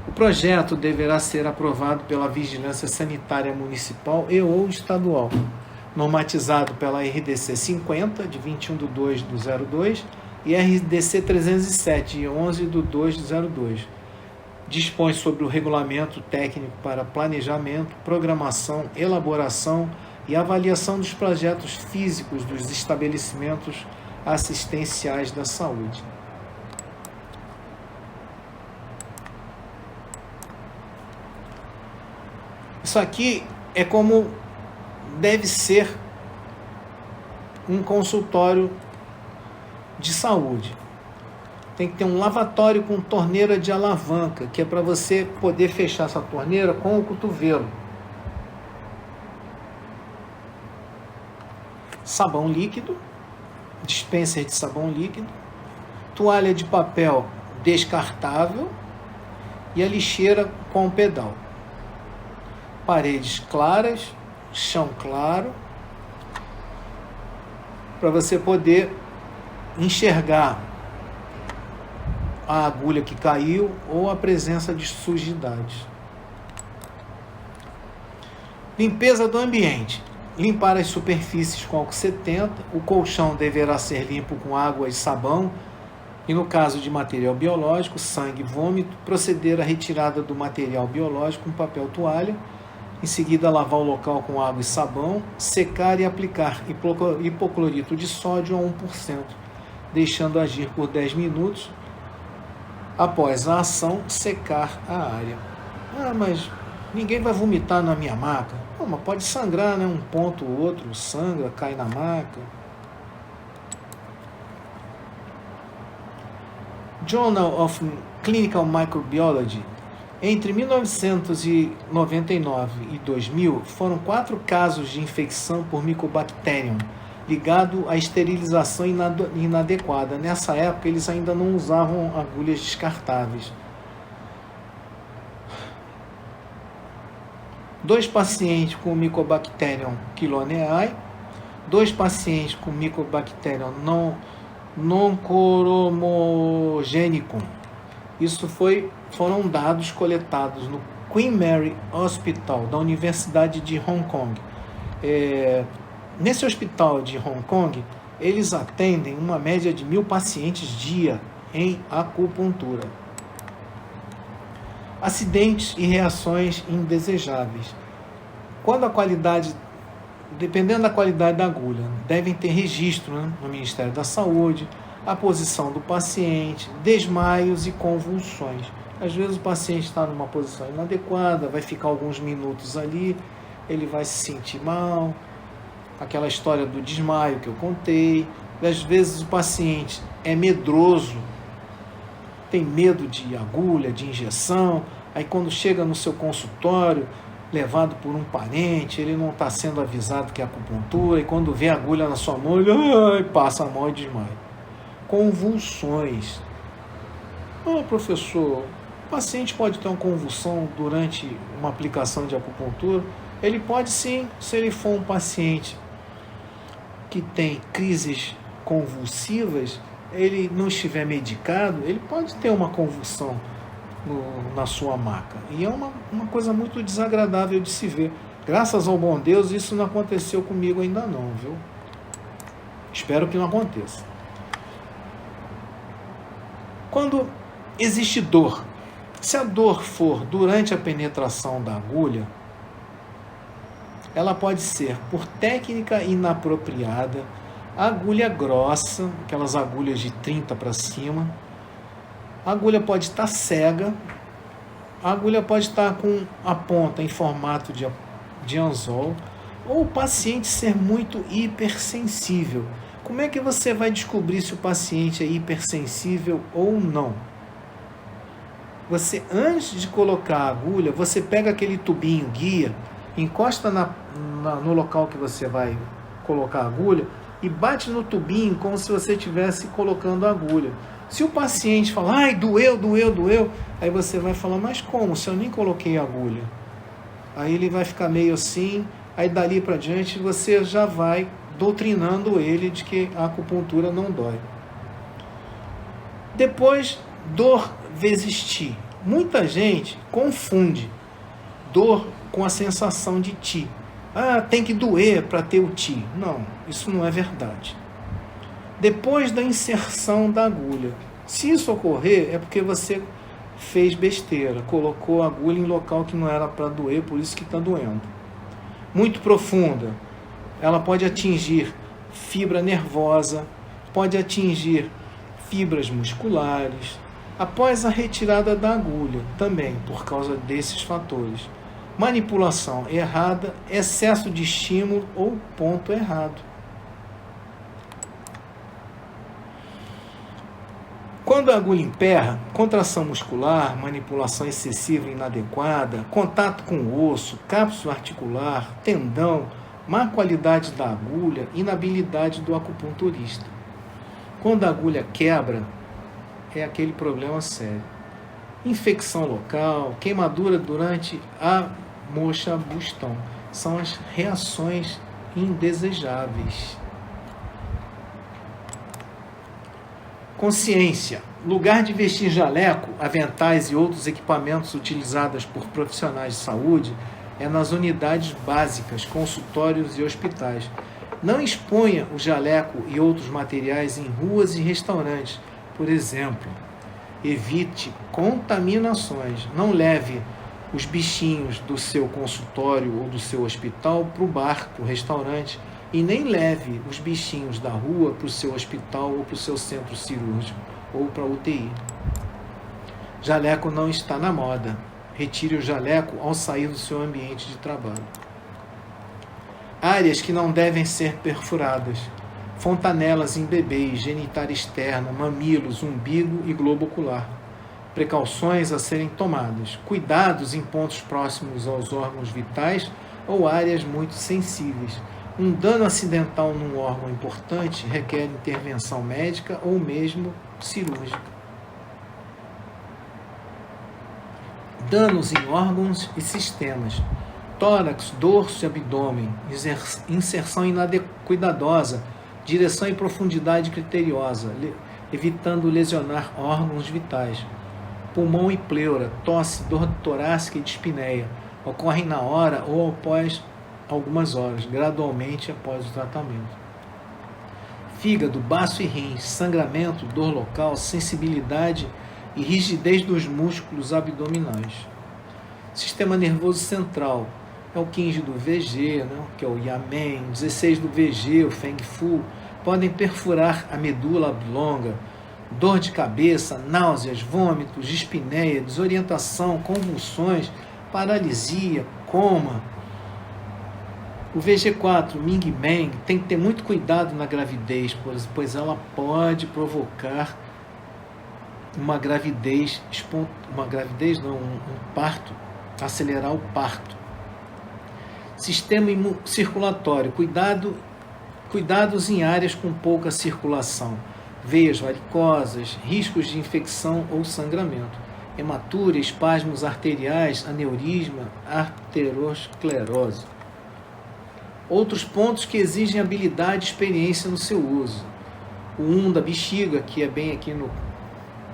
S1: O projeto deverá ser aprovado pela Vigilância Sanitária Municipal e ou estadual, normatizado pela RDC 50, de 21/2/02, e RDC 307, de 11/2/02. Dispõe sobre o regulamento técnico para planejamento, programação, elaboração e avaliação dos projetos físicos dos estabelecimentos assistenciais da saúde. Isso aqui é como deve ser um consultório de saúde. Tem que ter um lavatório com torneira de alavanca, que é para você poder fechar essa torneira com o cotovelo. Sabão líquido, dispenser de sabão líquido, toalha de papel descartável e a lixeira com pedal. Paredes claras, chão claro, para você poder enxergar a agulha que caiu ou a presença de sujidade. Limpeza do ambiente. Limpar as superfícies com álcool 70. O colchão deverá ser limpo com água e sabão. E no caso de material biológico, sangue e vômito, proceder à retirada do material biológico com papel toalha. Em seguida, lavar o local com água e sabão, secar e aplicar hipoclorito de sódio a 1%, deixando agir por 10 minutos. Após a ação, secar a área. Mas ninguém vai vomitar na minha maca. Mas pode sangrar, né? Um ponto ou outro sangra, cai na maca. Journal of Clinical Microbiology. Entre 1999 e 2000, foram 4 casos de infecção por Mycobacterium, ligado à esterilização inadequada. Nessa época, eles ainda não usavam agulhas descartáveis. 2 pacientes com Mycobacterium quiloneae, 2 pacientes com Mycobacterium non-coromogenicum. Isso foram dados coletados no Queen Mary Hospital da Universidade de Hong Kong. Nesse hospital de Hong Kong, eles atendem uma média de 1.000 pacientes dia em acupuntura. Acidentes e reações indesejáveis. Dependendo da qualidade da agulha, devem ter registro, né, no Ministério da Saúde, a posição do paciente, desmaios e convulsões. Às vezes o paciente está numa posição inadequada, vai ficar alguns minutos ali, ele vai se sentir mal, aquela história do desmaio que eu contei. Às vezes o paciente é medroso, tem medo de agulha, de injeção, aí quando chega no seu consultório, levado por um parente, ele não está sendo avisado que é acupuntura, e quando vê a agulha na sua mão, ele passa a mão e desmaia. Convulsões. Professor, o paciente pode ter uma convulsão durante uma aplicação de acupuntura? Ele pode sim, se ele for um paciente que tem crises convulsivas, ele não estiver medicado, ele pode ter uma convulsão na sua maca. E é uma coisa muito desagradável de se ver. Graças ao bom Deus, isso não aconteceu comigo ainda não, viu? Espero que não aconteça. Quando existe dor, se a dor for durante a penetração da agulha, ela pode ser por técnica inapropriada, agulha grossa, aquelas agulhas de 30 para cima, a agulha pode estar cega, a agulha pode estar com a ponta em formato de anzol, ou o paciente ser muito hipersensível. Como é que você vai descobrir se o paciente é hipersensível ou não? Você, antes de colocar a agulha, você pega aquele tubinho guia, encosta no local que você vai colocar a agulha e bate no tubinho como se você estivesse colocando a agulha. Se o paciente falar, ai, doeu, aí você vai falar, mas como? Se eu nem coloquei a agulha. Aí ele vai ficar meio assim, aí dali para diante você já vai doutrinando ele de que a acupuntura não dói. Depois, dor vezes ti. Muita gente confunde dor com a sensação de ti. Tem que doer para ter o ti. Não, isso não é verdade. Depois da inserção da agulha. Se isso ocorrer, é porque você fez besteira, colocou a agulha em local que não era para doer, por isso que está doendo. Muito profunda. Ela pode atingir fibra nervosa, pode atingir fibras musculares, após a retirada da agulha, também por causa desses fatores. Manipulação errada, excesso de estímulo ou ponto errado. Quando a agulha emperra, contração muscular, manipulação excessiva e inadequada, contato com o osso, cápsula articular, tendão, má qualidade da agulha, inabilidade do acupunturista. Quando a agulha quebra, é aquele problema sério. Infecção local, queimadura durante a moxa bustão. São as reações indesejáveis. Consciência. Lugar de vestir jaleco, aventais e outros equipamentos utilizados por profissionais de saúde é nas unidades básicas, consultórios e hospitais. Não exponha o jaleco e outros materiais em ruas e restaurantes, por exemplo. Evite contaminações. Não leve os bichinhos do seu consultório ou do seu hospital para o bar, para o restaurante, e nem leve os bichinhos da rua para o seu hospital ou para o seu centro cirúrgico ou para a UTI. Jaleco não está na moda. Retire o jaleco ao sair do seu ambiente de trabalho. Áreas que não devem ser perfuradas. Fontanelas em bebês, genitália externa, mamilos, umbigo e globo ocular. Precauções a serem tomadas. Cuidados em pontos próximos aos órgãos vitais ou áreas muito sensíveis. Um dano acidental num órgão importante requer intervenção médica ou mesmo cirúrgica. Danos em órgãos e sistemas. Tórax, dorso e abdômen. Inserção cuidadosa. Direção e profundidade criteriosa, evitando lesionar órgãos vitais. Pulmão e pleura, tosse, dor torácica e dispneia. Ocorrem na hora ou após algumas horas, gradualmente após o tratamento. Fígado, baço e rins, sangramento, dor local, sensibilidade e rigidez dos músculos abdominais. Sistema nervoso central, é o 15 do VG, né, que é o Yamen, 16 do VG, o Feng Fu, podem perfurar a medula oblonga, dor de cabeça, náuseas, vômitos, dispneia, desorientação, convulsões, paralisia, coma. O VG4, Ming Meng, tem que ter muito cuidado na gravidez, pois ela pode provocar um parto, acelerar o parto. Sistema circulatório, cuidados em áreas com pouca circulação, veias varicosas, riscos de infecção ou sangramento, hematura, espasmos arteriais, aneurisma, arteriosclerose. Outros pontos que exigem habilidade e experiência no seu uso. O 1 da bexiga, que é bem aqui no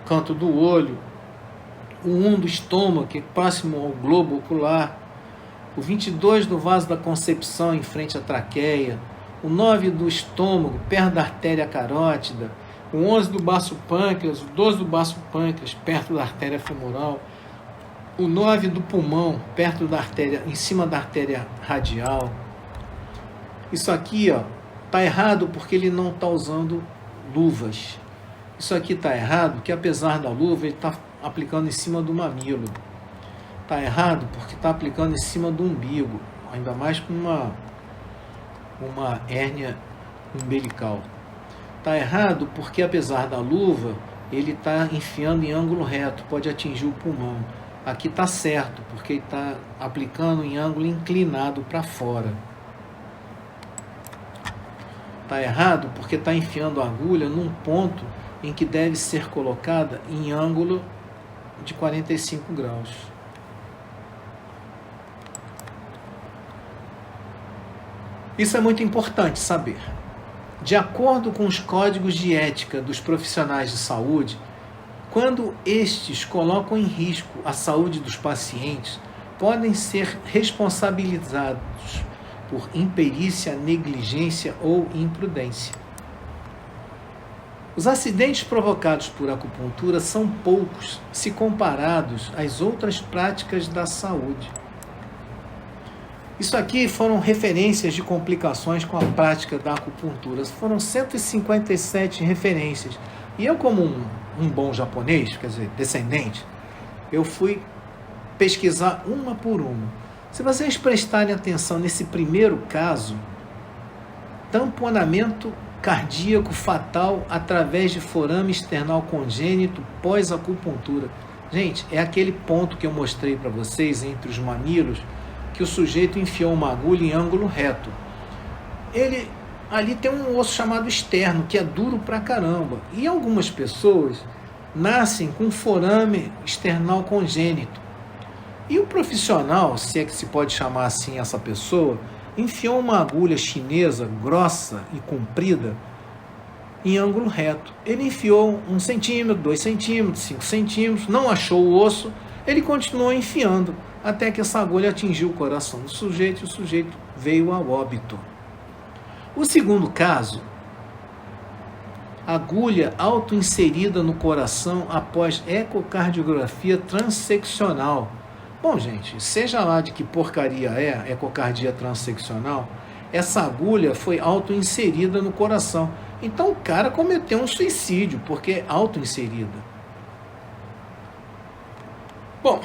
S1: canto do olho, o 1 do estômago, que é próximo ao globo ocular, o 22 do vaso da concepção, em frente à traqueia, o 9 do estômago, perto da artéria carótida, o 11 do baço pâncreas, o 12 do baço pâncreas, perto da artéria femoral, o 9 do pulmão, perto da artéria, em cima da artéria radial. Isso aqui, tá errado porque ele não está usando luvas. Isso aqui está errado porque, apesar da luva, ele está aplicando em cima do mamilo. Está errado porque está aplicando em cima do umbigo, ainda mais com uma hérnia umbilical. Está errado porque, apesar da luva, ele está enfiando em ângulo reto, pode atingir o pulmão. Aqui está certo, porque ele está aplicando em ângulo inclinado para fora. Está errado porque está enfiando a agulha num ponto em que deve ser colocada em ângulo de 45 graus. Isso é muito importante saber. De acordo com os códigos de ética dos profissionais de saúde, quando estes colocam em risco a saúde dos pacientes, podem ser responsabilizados por imperícia, negligência ou imprudência. Os acidentes provocados por acupuntura são poucos se comparados às outras práticas da saúde. Isso aqui foram referências de complicações com a prática da acupuntura. Foram 157 referências. E eu, como um bom japonês, quer dizer, descendente, eu fui pesquisar uma por uma. Se vocês prestarem atenção nesse primeiro caso, tamponamento cardíaco fatal através de forame external congênito pós-acupuntura. Gente, é aquele ponto que eu mostrei para vocês entre os mamilos, que o sujeito enfiou uma agulha em ângulo reto. Ali tem um osso chamado externo, que é duro pra caramba. E algumas pessoas nascem com forame external congênito. E o profissional, se é que se pode chamar assim essa pessoa, enfiou uma agulha chinesa grossa e comprida em ângulo reto. Ele enfiou 1 centímetro, 2 centímetros, 5 centímetros, não achou o osso, ele continuou enfiando. até que essa agulha atingiu o coração do sujeito e o sujeito veio ao óbito. O segundo caso, agulha autoinserida no coração após ecocardiografia transeccional. Bom, gente, seja lá de que porcaria é ecocardia transeccional, essa agulha foi autoinserida no coração. Então o cara cometeu um suicídio, porque é autoinserida. Bom,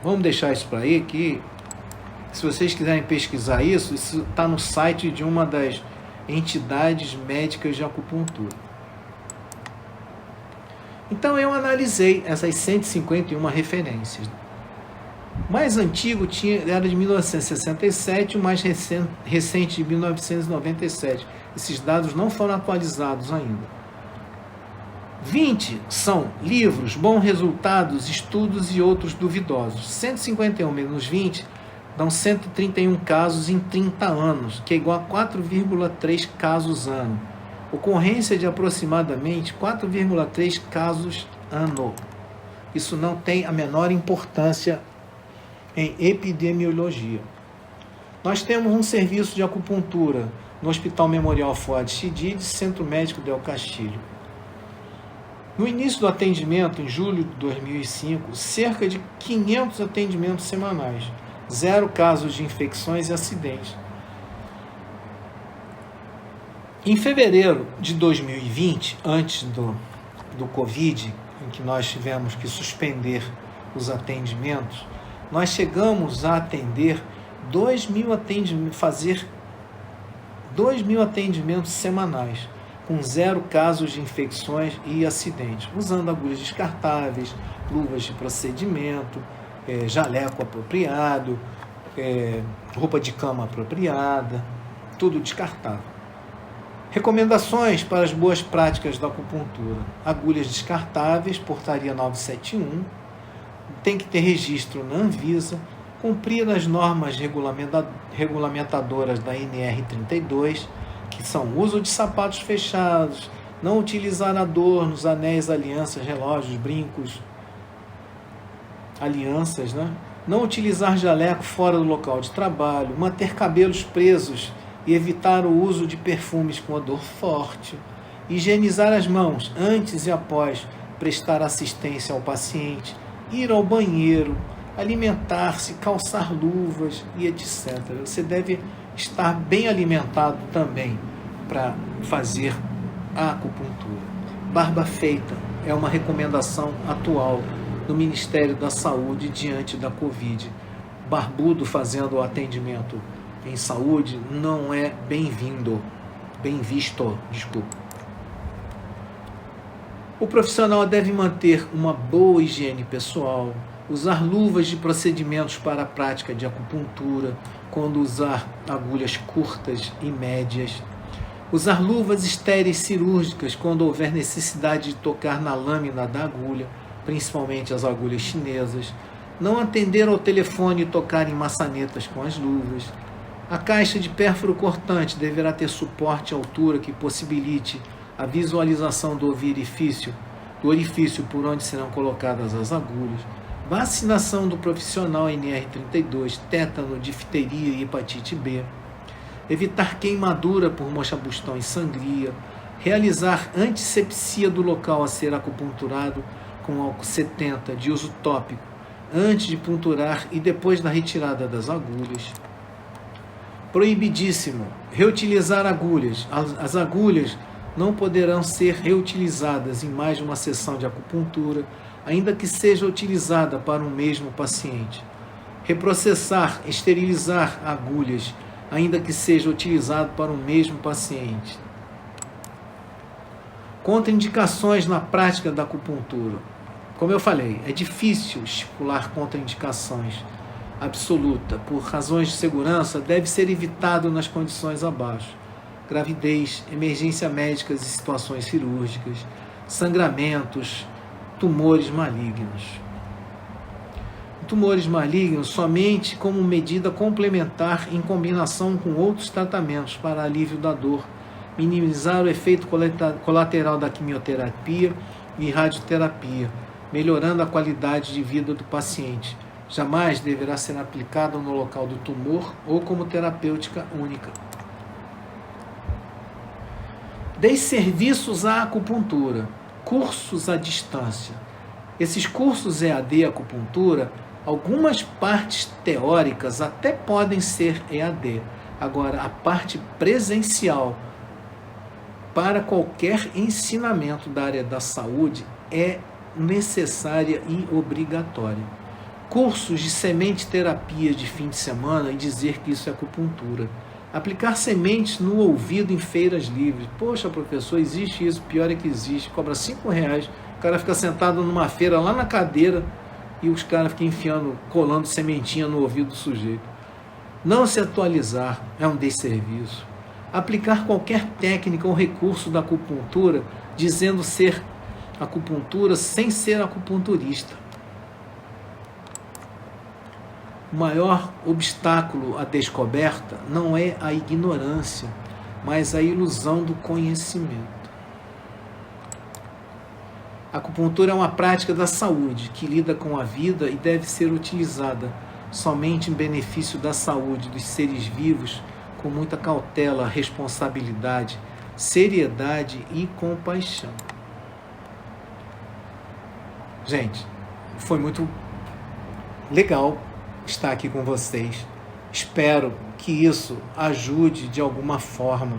S1: vamos deixar isso para aí, que se vocês quiserem pesquisar isso está no site de uma das entidades médicas de acupuntura. Então eu analisei essas 151 referências. O mais antigo era de 1967, o mais recente de 1997. Esses dados não foram atualizados ainda. 20 são livros, bons resultados, estudos e outros duvidosos. 151 menos 20 dão 131 casos em 30 anos, que é igual a 4,3 casos ano. Ocorrência de aproximadamente 4,3 casos ano. Isso não tem a menor importância em epidemiologia. Nós temos um serviço de acupuntura no Hospital Memorial Fuad Chidid, Centro Médico Del Castilho. No início do atendimento, em julho de 2005, cerca de 500 atendimentos semanais, 0 casos de infecções e acidentes. Em fevereiro de 2020, antes do Covid, em que nós tivemos que suspender os atendimentos, nós chegamos a atender 2.000 atendimentos, fazer 2.000 atendimentos semanais, com 0 casos de infecções e acidentes, usando agulhas descartáveis, luvas de procedimento, jaleco apropriado, roupa de cama apropriada, tudo descartável. Recomendações para as boas práticas da acupuntura: agulhas descartáveis, portaria 971, tem que ter registro na Anvisa, cumprir as normas regulamentadoras da NR32, que são o uso de sapatos fechados, não utilizar adornos, anéis, alianças, relógios, brincos, alianças, Não utilizar jaleco fora do local de trabalho, manter cabelos presos e evitar o uso de perfumes com odor forte, higienizar as mãos antes e após prestar assistência ao paciente, ir ao banheiro, alimentar-se, calçar luvas e etc. Você deve estar bem alimentado também para fazer a acupuntura. Barba feita é uma recomendação atual do Ministério da Saúde diante da Covid. Barbudo fazendo o atendimento em saúde não é bem visto. O profissional deve manter uma boa higiene pessoal, usar luvas de procedimentos para a prática de acupuntura, quando usar agulhas curtas e médias, usar luvas estéreis cirúrgicas quando houver necessidade de tocar na lâmina da agulha, principalmente as agulhas chinesas, não atender ao telefone e tocar em maçanetas com as luvas. A caixa de pérfuro cortante deverá ter suporte à altura que possibilite a visualização do orifício por onde serão colocadas as agulhas. Vacinação do profissional NR32, tétano, difteria e hepatite B. Evitar queimadura por moxabustão e sangria. Realizar antisepsia do local a ser acupunturado com álcool 70 de uso tópico, antes de punturar e depois da retirada das agulhas. Proibidíssimo reutilizar agulhas. As agulhas não poderão ser reutilizadas em mais de uma sessão de acupuntura, ainda que seja utilizada para um mesmo paciente. Reprocessar, esterilizar agulhas, ainda que seja utilizado para um mesmo paciente. Contraindicações na prática da acupuntura. Como eu falei, é difícil estipular contraindicações absoluta. Por razões de segurança, deve ser evitado nas condições abaixo: gravidez, emergência médica e situações cirúrgicas, sangramentos, tumores malignos. Tumores malignos somente como medida complementar em combinação com outros tratamentos para alívio da dor, minimizar o efeito colateral da quimioterapia e radioterapia, melhorando a qualidade de vida do paciente, Jamais deverá ser aplicado no local do tumor ou como terapêutica única. Dei serviços à acupuntura, cursos à distância. Esses cursos EAD acupuntura, algumas partes teóricas até podem ser EAD. Agora, a parte presencial para qualquer ensinamento da área da saúde é necessária e obrigatória. Cursos de semente terapia de fim de semana e dizer que isso é acupuntura. Aplicar sementes no ouvido em feiras livres. Poxa, professor, existe isso? Pior é que existe. Cobra R$5. O cara fica sentado numa feira lá na cadeira e os caras ficam enfiando, colando sementinha no ouvido do sujeito. Não se atualizar é um desserviço. Aplicar qualquer técnica ou recurso da acupuntura dizendo ser acupuntura sem ser acupunturista. O maior obstáculo à descoberta não é a ignorância, mas a ilusão do conhecimento. A acupuntura é uma prática da saúde que lida com a vida e deve ser utilizada somente em benefício da saúde dos seres vivos, com muita cautela, responsabilidade, seriedade e compaixão. Gente, foi muito legal estar aqui com vocês. Espero que isso ajude de alguma forma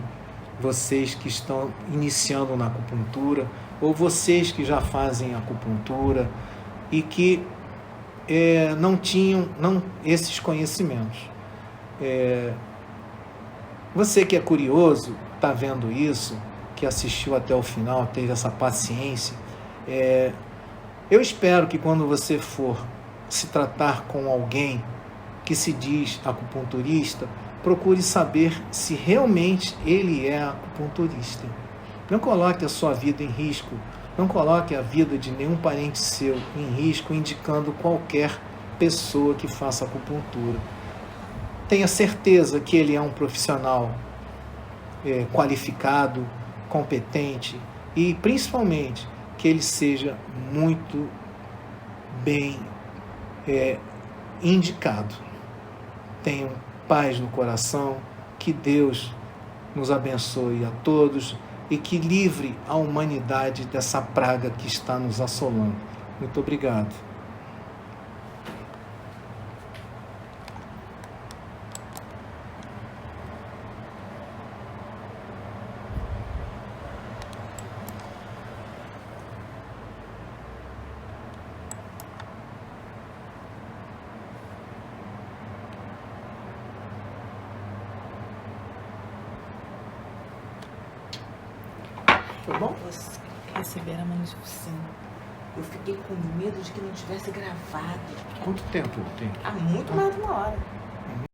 S1: vocês que estão iniciando na acupuntura ou vocês que já fazem acupuntura e que não tinham esses conhecimentos. Você que é curioso, está vendo isso, que assistiu até o final, teve essa paciência, eu espero que quando você for se tratar com alguém que se diz acupunturista, procure saber se realmente ele é acupunturista. Não coloque a sua vida em risco, não coloque a vida de nenhum parente seu em risco indicando qualquer pessoa que faça acupuntura. Tenha certeza que ele é um profissional qualificado, competente e principalmente que ele seja muito bem indicado. Tenham paz no coração, que Deus nos abençoe a todos e que livre a humanidade dessa praga que está nos assolando. Muito obrigado. Foi bom?
S2: Receber a manifestação. Eu fiquei com medo de que não tivesse gravado.
S1: Quanto tempo tem?
S2: Há muito mais de 1 hora.